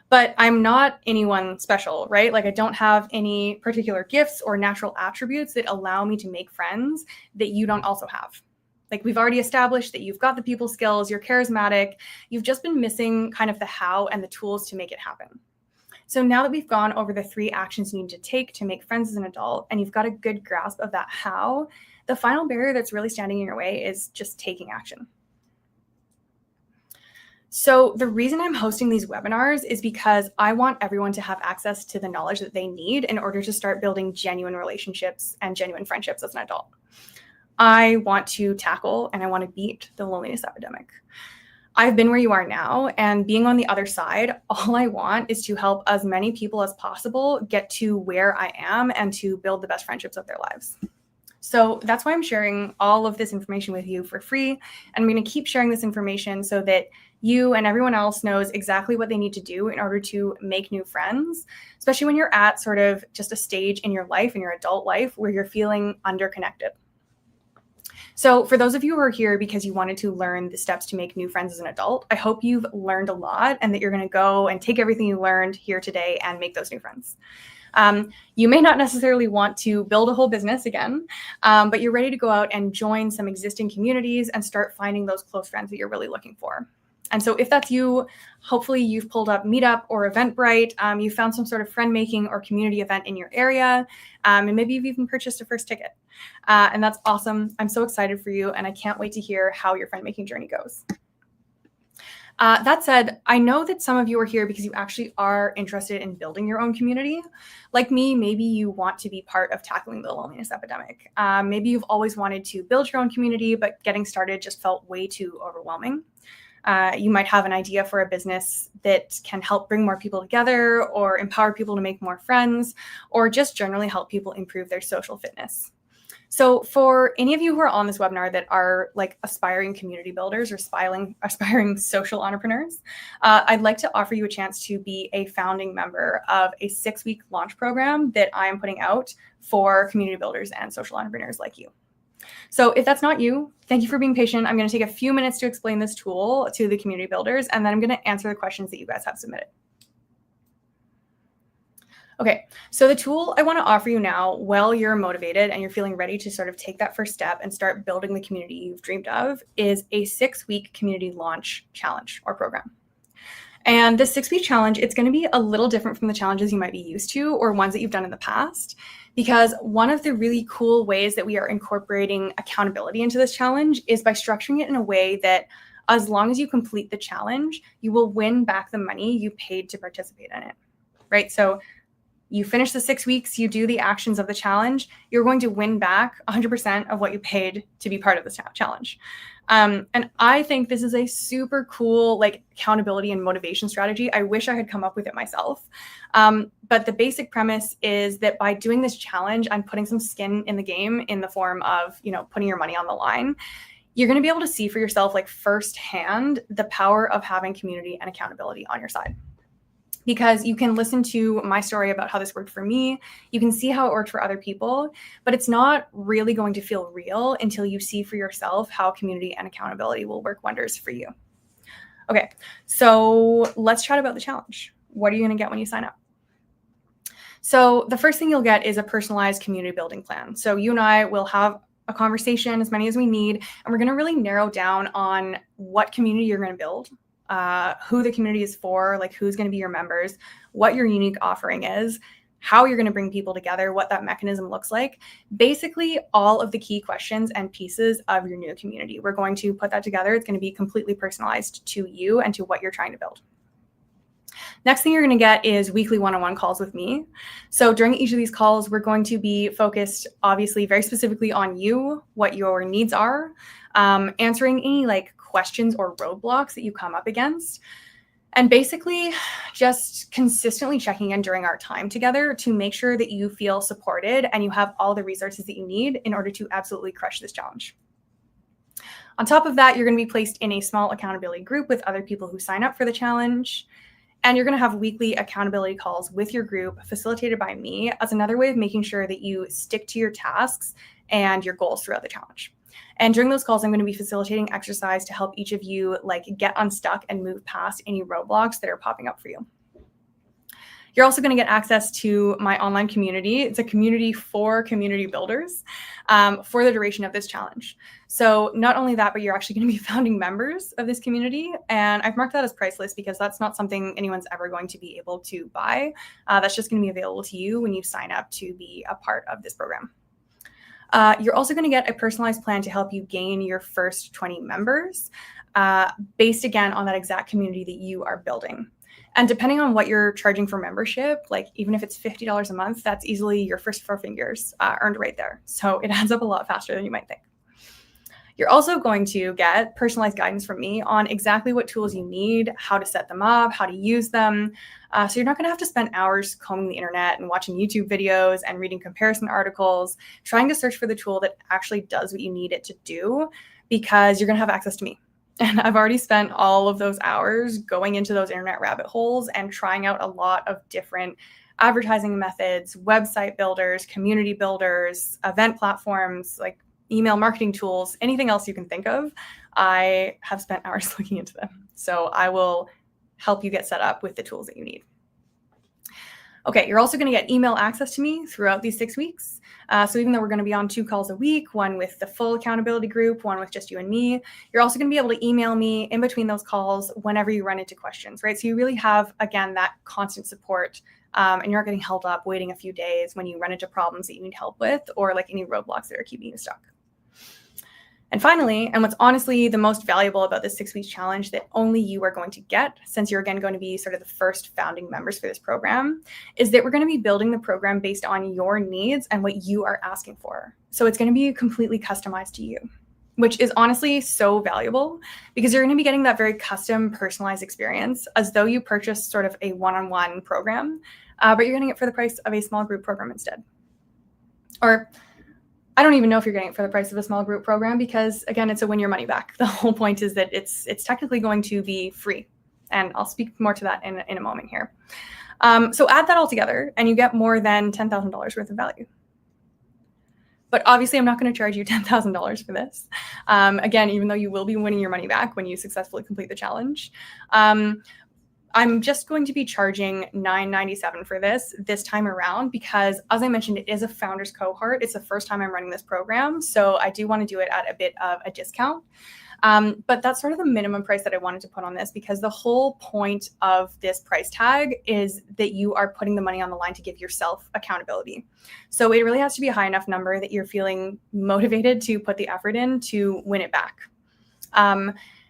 A: But I'm not anyone special, right? I don't have any particular gifts or natural attributes that allow me to make friends that you don't also have. We've already established that you've got the people skills, you're charismatic, you've just been missing kind of the how and the tools to make it happen. So now that we've gone over the 3 actions you need to take to make friends as an adult, and you've got a good grasp of that how, the final barrier that's really standing in your way is just taking action. So the reason I'm hosting these webinars is because I want everyone to have access to the knowledge that they need in order to start building genuine relationships and genuine friendships as an adult. I want to tackle and I want to beat the loneliness epidemic. I've been where you are now, and being on the other side, all I want is to help as many people as possible get to where I am and to build the best friendships of their lives. So that's why I'm sharing all of this information with you for free. And I'm going to keep sharing this information so that you and everyone else knows exactly what they need to do in order to make new friends, especially when you're at sort of just a stage in your life, in your adult life, where you're feeling underconnected. So for those of you who are here because you wanted to learn the steps to make new friends as an adult, I hope you've learned a lot and that you're going to go and take everything you learned here today and make those new friends. You may not necessarily want to build a whole business again, but you're ready to go out and join some existing communities and start finding those close friends that you're really looking for. And so if that's you, hopefully you've pulled up Meetup or Eventbrite, you found some sort of friend making or community event in your area, and maybe you've even purchased a first ticket. And that's awesome. I'm so excited for you, and I can't wait to hear how your friend making journey goes. That said, I know that some of you are here because you actually are interested in building your own community. Like me, maybe you want to be part of tackling the loneliness epidemic. Maybe you've always wanted to build your own community, but getting started just felt way too overwhelming. You might have an idea for a business that can help bring more people together or empower people to make more friends, or just generally help people improve their social fitness. So for any of you who are on this webinar that are aspiring community builders or aspiring social entrepreneurs, I'd like to offer you a chance to be a founding member of a 6-week launch program that I am putting out for community builders and social entrepreneurs like you. So if that's not you, thank you for being patient. I'm going to take a few minutes to explain this tool to the community builders, and then I'm going to answer the questions that you guys have submitted. Okay, so the tool I want to offer you now, while you're motivated and you're feeling ready to sort of take that first step and start building the community you've dreamed of, is a 6-week community launch challenge or program. And this 6-week challenge, it's going to be a little different from the challenges you might be used to or ones that you've done in the past, because one of the really cool ways that we are incorporating accountability into this challenge is by structuring it in a way that as long as you complete the challenge, you will win back the money you paid to participate in it, right? So you finish the 6 weeks, you do the actions of the challenge, you're going to win back 100% of what you paid to be part of the challenge. And I think this is a super cool like accountability and motivation strategy. I wish I had come up with it myself. But the basic premise is that by doing this challenge, I'm putting some skin in the game in the form of, putting your money on the line. You're going to be able to see for yourself, like firsthand, the power of having community and accountability on your side. Because you can listen to my story about how this worked for me. You can see how it worked for other people, but it's not really going to feel real until you see for yourself how community and accountability will work wonders for you. Okay, so let's chat about the challenge. What are you going to get when you sign up? So the first thing you'll get is a personalized community building plan. So you and I will have a conversation, as many as we need, and we're going to really narrow down on what community you're going to build. Who the community is for, like who's going to be your members, what your unique offering is, how you're going to bring people together, what that mechanism looks like. Basically, all of the key questions and pieces of your new community. We're going to put that together. It's going to be completely personalized to you and to what you're trying to build. Next thing you're going to get is weekly one-on-one calls with me. So during each of these calls, we're going to be focused, obviously, very specifically on you, what your needs are, answering any like questions or roadblocks that you come up against, and basically just consistently checking in during our time together to make sure that you feel supported and you have all the resources that you need in order to absolutely crush this challenge. On top of that, you're going to be placed in a small accountability group with other people who sign up for the challenge. And you're going to have weekly accountability calls with your group facilitated by me as another way of making sure that you stick to your tasks and your goals throughout the challenge. And during those calls, I'm going to be facilitating exercise to help each of you like get unstuck and move past any roadblocks that are popping up for you. You're also going to get access to my online community. It's a community for community builders for the duration of this challenge. So not only that, but you're actually going to be founding members of this community. And I've marked that as priceless because that's not something anyone's ever going to be able to buy. That's just going to be available to you when you sign up to be a part of this program. You're also going to get a personalized plan to help you gain your first 20 members based again on that exact community that you are building. And depending on what you're charging for membership, like even if it's $50 a month, that's easily your first 4 figures earned right there. So it adds up a lot faster than you might think. You're also going to get personalized guidance from me on exactly what tools you need, how to set them up, how to use them. So you're not going to have to spend hours combing the internet and watching YouTube videos and reading comparison articles, trying to search for the tool that actually does what you need it to do, because you're going to have access to me. And I've already spent all of those hours going into those internet rabbit holes and trying out a lot of different advertising methods, website builders, community builders, event platforms, like email marketing tools, anything else you can think of. I have spent hours looking into them. So I will help you get set up with the tools that you need. Okay, you're also going to get email access to me throughout these 6 weeks. So even though we're going to be on 2 calls a week, one with the full accountability group, one with just you and me, you're also going to be able to email me in between those calls whenever you run into questions, right? So you really have, again, that constant support and you're not getting held up waiting a few days when you run into problems that you need help with or like any roadblocks that are keeping you stuck. And finally, and what's honestly the most valuable about this 6-week challenge that only you are going to get, since you're again going to be sort of the first founding members for this program, is that we're going to be building the program based on your needs and what you are asking for. So it's going to be completely customized to you, which is honestly so valuable because you're going to be getting that very custom, personalized experience as though you purchased sort of a one-on-one program, but you're getting it for the price of a small group program instead. Or I don't even know if you're getting it for the price of a small group program because, again, it's a win your money back. The whole point is that it's technically going to be free. And I'll speak more to that in a moment here. So add that all together and you get more than $10,000 worth of value. But obviously, I'm not going to charge you $10,000 for this. Again, even though you will be winning your money back when you successfully complete the challenge. I'm just going to be charging $9.97 for this time around because, as I mentioned, it is a founders cohort. It's the first time I'm running this program, so I do want to do it at a bit of a discount. But that's sort of the minimum price that I wanted to put on this because the whole point of this price tag is that you are putting the money on the line to give yourself accountability. So it really has to be a high enough number that you're feeling motivated to put the effort in to win it back.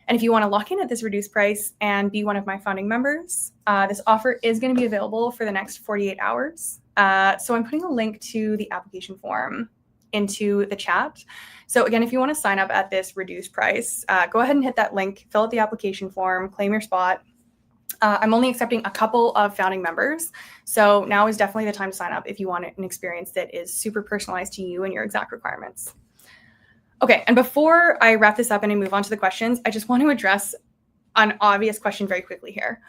A: And if you want to lock in at this reduced price and be one of my founding members, this offer is going to be available for the next 48 hours. So I'm putting a link to the application form into the chat. So again, if you want to sign up at this reduced price, go ahead and hit that link, fill out the application form, claim your spot. I'm only accepting a couple of founding members. So now is definitely the time to sign up if you want an experience that is super personalized to you and your exact requirements. Okay, and before I wrap this up and I move on to the questions, I just want to address an obvious question very quickly here.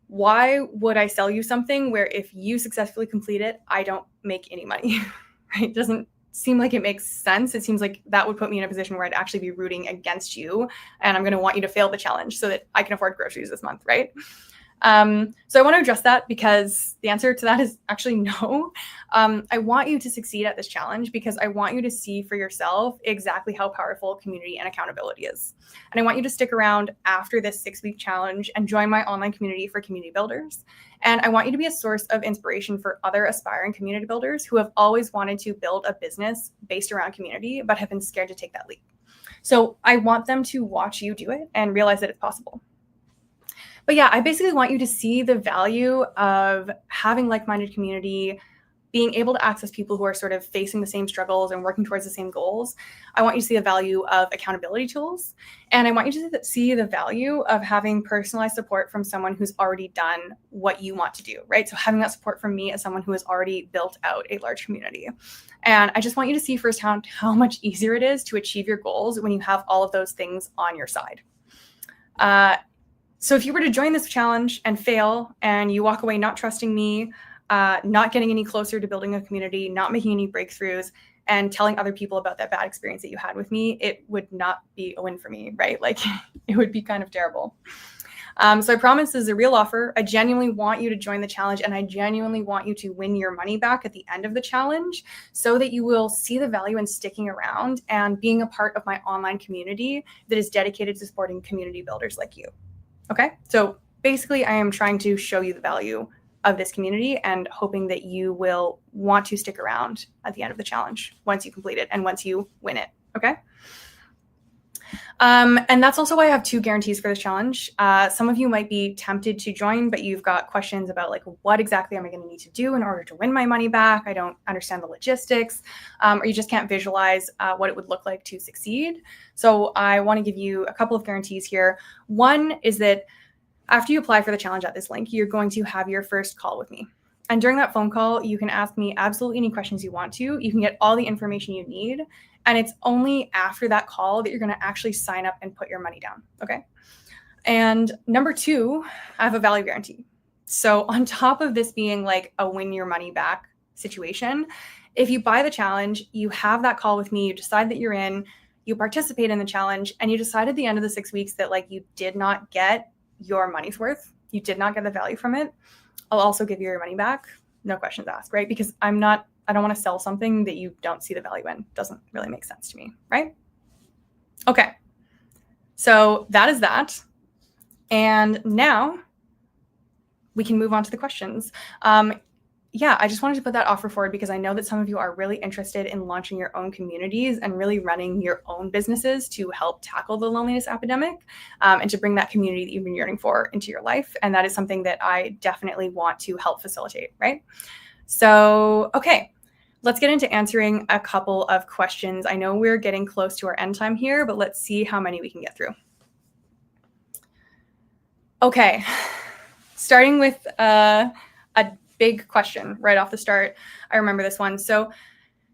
A: Why would I sell you something where if you successfully complete it, I don't make any money, right? It doesn't seem like it makes sense. It seems like that would put me in a position where I'd actually be rooting against you and I'm going to want you to fail the challenge so that I can afford groceries this month, right? So I want to address that because the answer to that is actually no. I want you to succeed at this challenge because I want you to see for yourself exactly how powerful community and accountability is. And I want you to stick around after this 6-week challenge and join my online community for community builders. And I want you to be a source of inspiration for other aspiring community builders who have always wanted to build a business based around community, but have been scared to take that leap. So I want them to watch you do it and realize that it's possible. But yeah, I basically want you to see the value of having like-minded community, being able to access people who are sort of facing the same struggles and working towards the same goals. I want you to see the value of accountability tools. And I want you to see the value of having personalized support from someone who's already done what you want to do, right? So having that support from me as someone who has already built out a large community. And I just want you to see firsthand how much easier it is to achieve your goals when you have all of those things on your side. So if you were to join this challenge and fail and you walk away not trusting me, not getting any closer to building a community, not making any breakthroughs, and telling other people about that bad experience that you had with me, it would not be a win for me, right? Like it would be kind of terrible. So I promise this is a real offer. I genuinely want you to join the challenge and I genuinely want you to win your money back at the end of the challenge so that you will see the value in sticking around and being a part of my online community that is dedicated to supporting community builders like you. Okay, so basically I am trying to show you the value of this community and hoping that you will want to stick around at the end of the challenge once you complete it and once you win it, okay? And that's also why I have 2 guarantees for this challenge. Some of you might be tempted to join, but you've got questions about like, what exactly am I gonna need to do in order to win my money back? I don't understand the logistics, or you just can't visualize what it would look like to succeed. So I wanna give you a couple of guarantees here. One is that after you apply for the challenge at this link, you're going to have your first call with me. And during that phone call, you can ask me absolutely any questions you want to. You can get all the information you need. And it's only after that call that you're going to actually sign up and put your money down. Okay. And number 2, I have a value guarantee. So on top of this being like a win your money back situation, if you buy the challenge, you have that call with me, you decide that you're in, you participate in the challenge, and you decide at the end of the 6 weeks that like you did not get your money's worth, you did not get the value from it, I'll also give you your money back. No questions asked, right? Because I don't want to sell something that you don't see the value in. Doesn't really make sense to me, right? Okay. So that is that. And now we can move on to the questions. Yeah, I just wanted to put that offer forward because I know that some of you are really interested in launching your own communities and really running your own businesses to help tackle the loneliness epidemic, and to bring that community that you've been yearning for into your life. And that is something that I definitely want to help facilitate, right? So, okay, let's get into answering a couple of questions. I know we're getting close to our end time here, but let's see how many we can get through. Okay, starting with a big question right off the start. I remember this one. So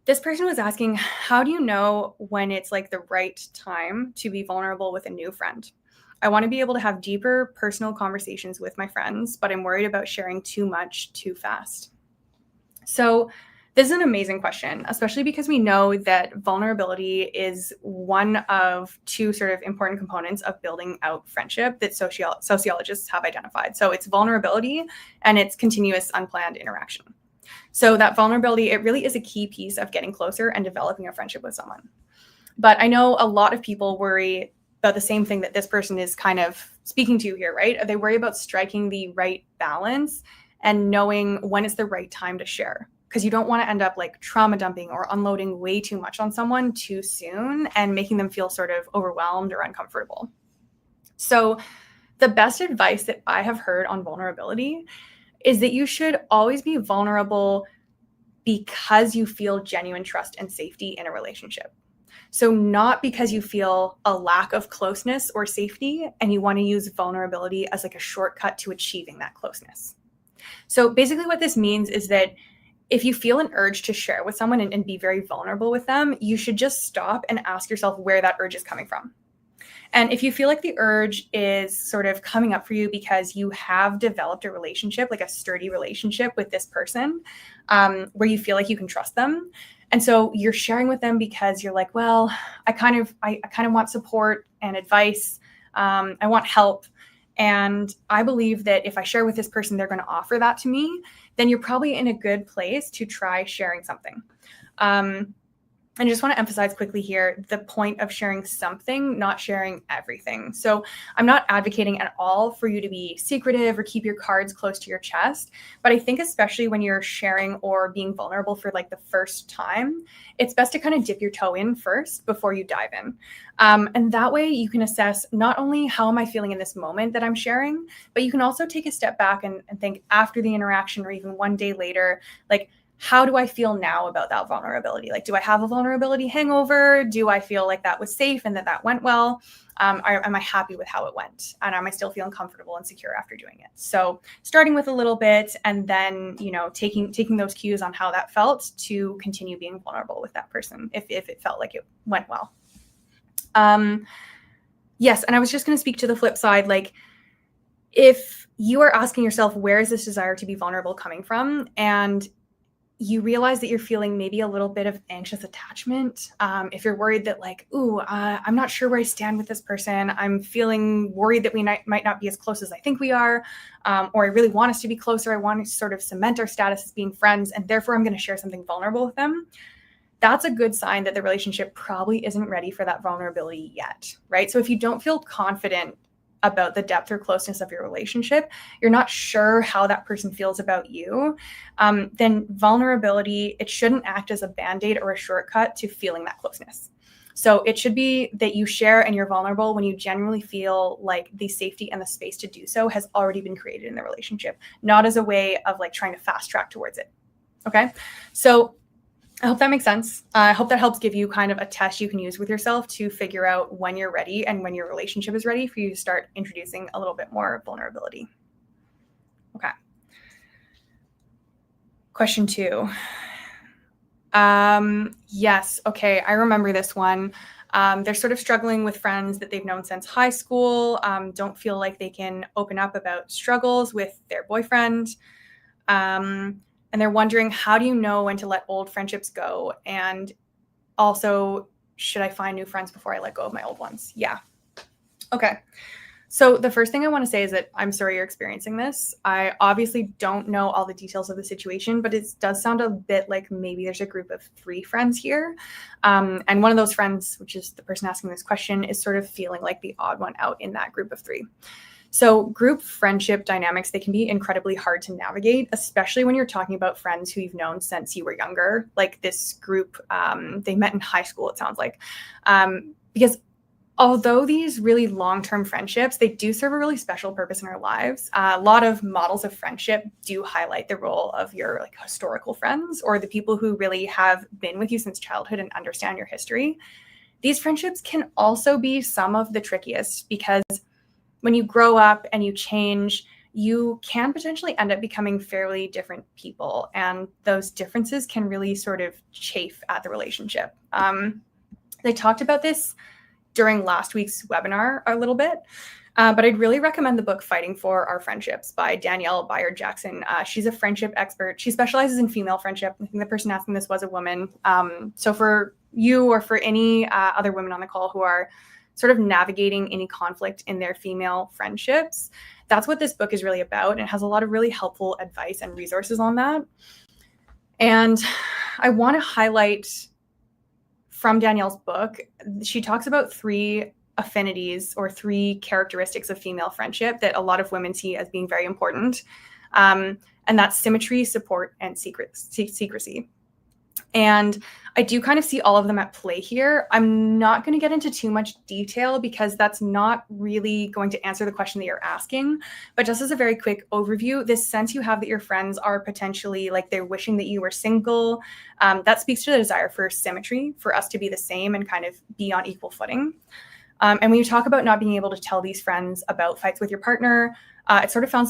A: this person was asking, how do you know when it's like the right time to be vulnerable with a new friend? I want to be able to have deeper personal conversations with my friends, but I'm worried about sharing too much too fast. So This is an amazing question, especially because we know that vulnerability is one of two sort of important components of building out friendship that sociologists have identified. So it's vulnerability and it's continuous unplanned interaction. So that vulnerability, it really is a key piece of getting closer and developing a friendship with someone. But I know a lot of people worry about the same thing that this person is kind of speaking to here, right? They worry about striking the right balance and knowing when is the right time to share. Because you don't want to end up like trauma dumping or unloading way too much on someone too soon and making them feel sort of overwhelmed or uncomfortable. So the best advice that I have heard on vulnerability is that you should always be vulnerable because you feel genuine trust and safety in a relationship. So not because you feel a lack of closeness or safety and you want to use vulnerability as like a shortcut to achieving that closeness. So basically what this means is that if you feel an urge to share with someone and be very vulnerable with them, you should just stop and ask yourself where that urge is coming from. And if you feel like the urge is sort of coming up for you because you have developed a relationship, like a sturdy relationship with this person, where you feel like you can trust them, and so you're sharing with them because you're like, well, I kind of want support and advice. I want help. And I believe that if I share with this person, they're going to offer that to me, then you're probably in a good place to try sharing something. And I just want to emphasize quickly here the point of sharing something, not sharing everything. So I'm not advocating at all for you to be secretive or keep your cards close to your chest. But I think especially when you're sharing or being vulnerable for like the first time, it's best to kind of dip your toe in first before you dive in. And that way you can assess not only how am I feeling in this moment that I'm sharing, but you can also take a step back and think after the interaction or even one day later, like, how do I feel now about that vulnerability? Like, do I have a vulnerability hangover? Do I feel like that was safe and that went well? Am I happy with how it went? And am I still feeling comfortable and secure after doing it? So starting with a little bit and then, taking those cues on how that felt to continue being vulnerable with that person if it felt like it went well. Yes, and I was just going to speak to the flip side. Like, if you are asking yourself, where is this desire to be vulnerable coming from? And you realize that you're feeling maybe a little bit of anxious attachment. If you're worried that like, I'm not sure where I stand with this person. I'm feeling worried that we might not be as close as I think we are. Or I really want us to be closer. I want to sort of cement our status as being friends. And therefore I'm going to share something vulnerable with them. That's a good sign that the relationship probably isn't ready for that vulnerability yet, right? So if you don't feel confident about the depth or closeness of your relationship, you're not sure how that person feels about you, then vulnerability, it shouldn't act as a band-aid or a shortcut to feeling that closeness. So it should be that you share and you're vulnerable when you genuinely feel like the safety and the space to do so has already been created in the relationship, not as a way of like trying to fast track towards it. Okay. So I hope that makes sense. I hope that helps give you kind of a test you can use with yourself to figure out when you're ready and when your relationship is ready for you to start introducing a little bit more vulnerability. Okay. Question 2. Yes. Okay. I remember this one. They're sort of struggling with friends that they've known since high school, don't feel like they can open up about struggles with their boyfriend. And they're wondering, how do you know when to let old friendships go? And also, should I find new friends before I let go of my old ones? Yeah. Okay. So the first thing I want to say is that I'm sorry you're experiencing this. I obviously don't know all the details of the situation, but it does sound a bit like maybe there's a group of 3 friends here. And one of those friends, which is the person asking this question, is sort of feeling like the odd one out in that group of 3. So group friendship dynamics, they can be incredibly hard to navigate, especially when you're talking about friends who you've known since you were younger. Like this group, they met in high school, it sounds like. Because although these really long-term friendships, they do serve a really special purpose in our lives. A lot of models of friendship do highlight the role of your like historical friends or the people who really have been with you since childhood and understand your history. These friendships can also be some of the trickiest because when you grow up and you change, you can potentially end up becoming fairly different people. And those differences can really sort of chafe at the relationship. They talked about this during last week's webinar a little bit. But I'd really recommend the book Fighting for Our Friendships by Danielle Bayard Jackson. She's a friendship expert. She specializes in female friendship. I think the person asking this was a woman. So for you or for any other women on the call who are sort of navigating any conflict in their female friendships, that's what this book is really about. And it has a lot of really helpful advice and resources on that. And I want to highlight from Danielle's book, she talks about 3 affinities or 3 characteristics of female friendship that a lot of women see as being very important. And that's symmetry, support, and secrecy. And I do kind of see all of them at play here. I'm not going to get into too much detail because that's not really going to answer the question that you're asking. But just as a very quick overview, this sense you have that your friends are potentially like they're wishing that you were single, that speaks to the desire for symmetry, for us to be the same and kind of be on equal footing. And when you talk about not being able to tell these friends about fights with your partner, it sort of sounds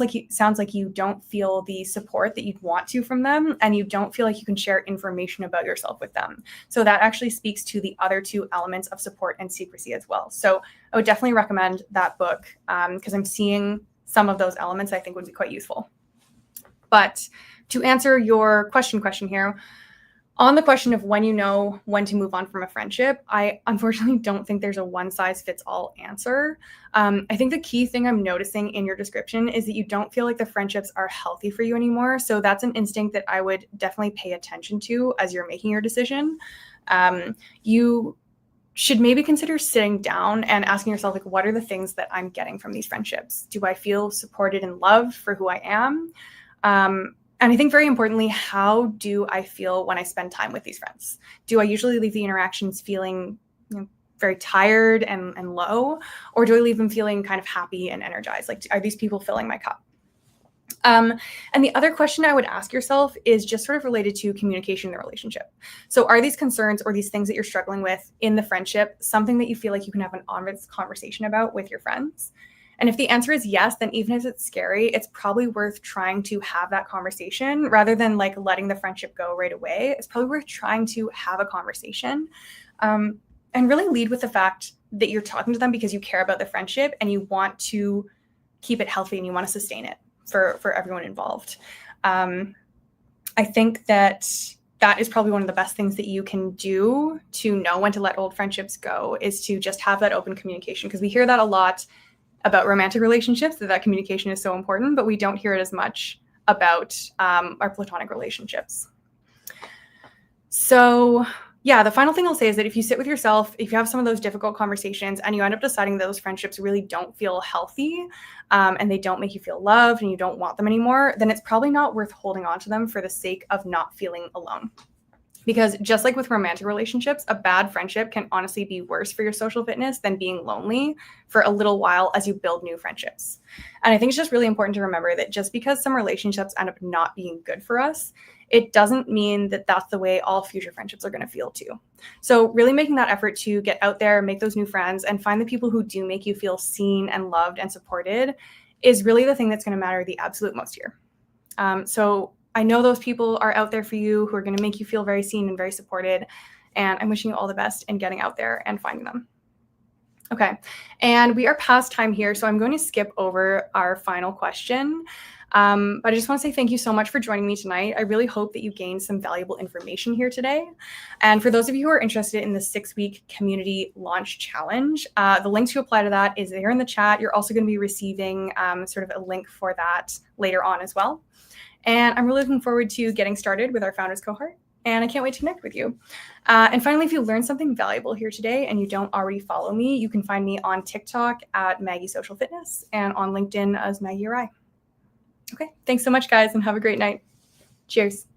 A: like you don't feel the support that you'd want to from them, and you don't feel like you can share information about yourself with them. So that actually speaks to the other 2 elements of support and secrecy as well. So I would definitely recommend that book because I'm seeing some of those elements I think would be quite useful. But to answer your question here, on the question of when you know when to move on from a friendship, I unfortunately don't think there's a one-size-fits-all answer. I think the key thing I'm noticing in your description is that you don't feel like the friendships are healthy for you anymore. So that's an instinct that I would definitely pay attention to as you're making your decision. You should maybe consider sitting down and asking yourself, like, what are the things that I'm getting from these friendships? Do I feel supported and loved for who I am? And I think very importantly, how do I feel when I spend time with these friends? Do I usually leave the interactions feeling very tired and low? Or do I leave them feeling kind of happy and energized? Like, are these people filling my cup? And the other question I would ask yourself is just sort of related to communication in the relationship. So are these concerns or these things that you're struggling with in the friendship something that you feel like you can have an honest conversation about with your friends? And if the answer is yes, then even if it's scary, it's probably worth trying to have that conversation rather than like letting the friendship go right away. It's probably worth trying to have a conversation and really lead with the fact that you're talking to them because you care about the friendship and you want to keep it healthy and you want to sustain it for everyone involved. I think that is probably one of the best things that you can do to know when to let old friendships go is to just have that open communication, because we hear that a lot about romantic relationships, that communication is so important, but we don't hear it as much about our platonic relationships. So yeah, the final thing I'll say is that if you sit with yourself, if you have some of those difficult conversations and you end up deciding those friendships really don't feel healthy and they don't make you feel loved and you don't want them anymore, then it's probably not worth holding on to them for the sake of not feeling alone. Because just like with romantic relationships, a bad friendship can honestly be worse for your social fitness than being lonely for a little while as you build new friendships. And I think it's just really important to remember that just because some relationships end up not being good for us, it doesn't mean that that's the way all future friendships are going to feel too. So really making that effort to get out there, make those new friends, and find the people who do make you feel seen and loved and supported is really the thing that's going to matter the absolute most here. So I know those people are out there for you who are going to make you feel very seen and very supported. And I'm wishing you all the best in getting out there and finding them. Okay. And we are past time here, so I'm going to skip over our final question. But I just want to say thank you so much for joining me tonight. I really hope that you gained some valuable information here today. And for those of you who are interested in the 6-week community launch challenge, the link to apply to that is there in the chat. You're also going to be receiving sort of a link for that later on as well. And I'm really looking forward to getting started with our founders cohort. And I can't wait to connect with you. And finally, if you learned something valuable here today and you don't already follow me, you can find me on TikTok at Maggie Social Fitness and on LinkedIn as Maggie Uri. Okay, thanks so much, guys, and have a great night. Cheers.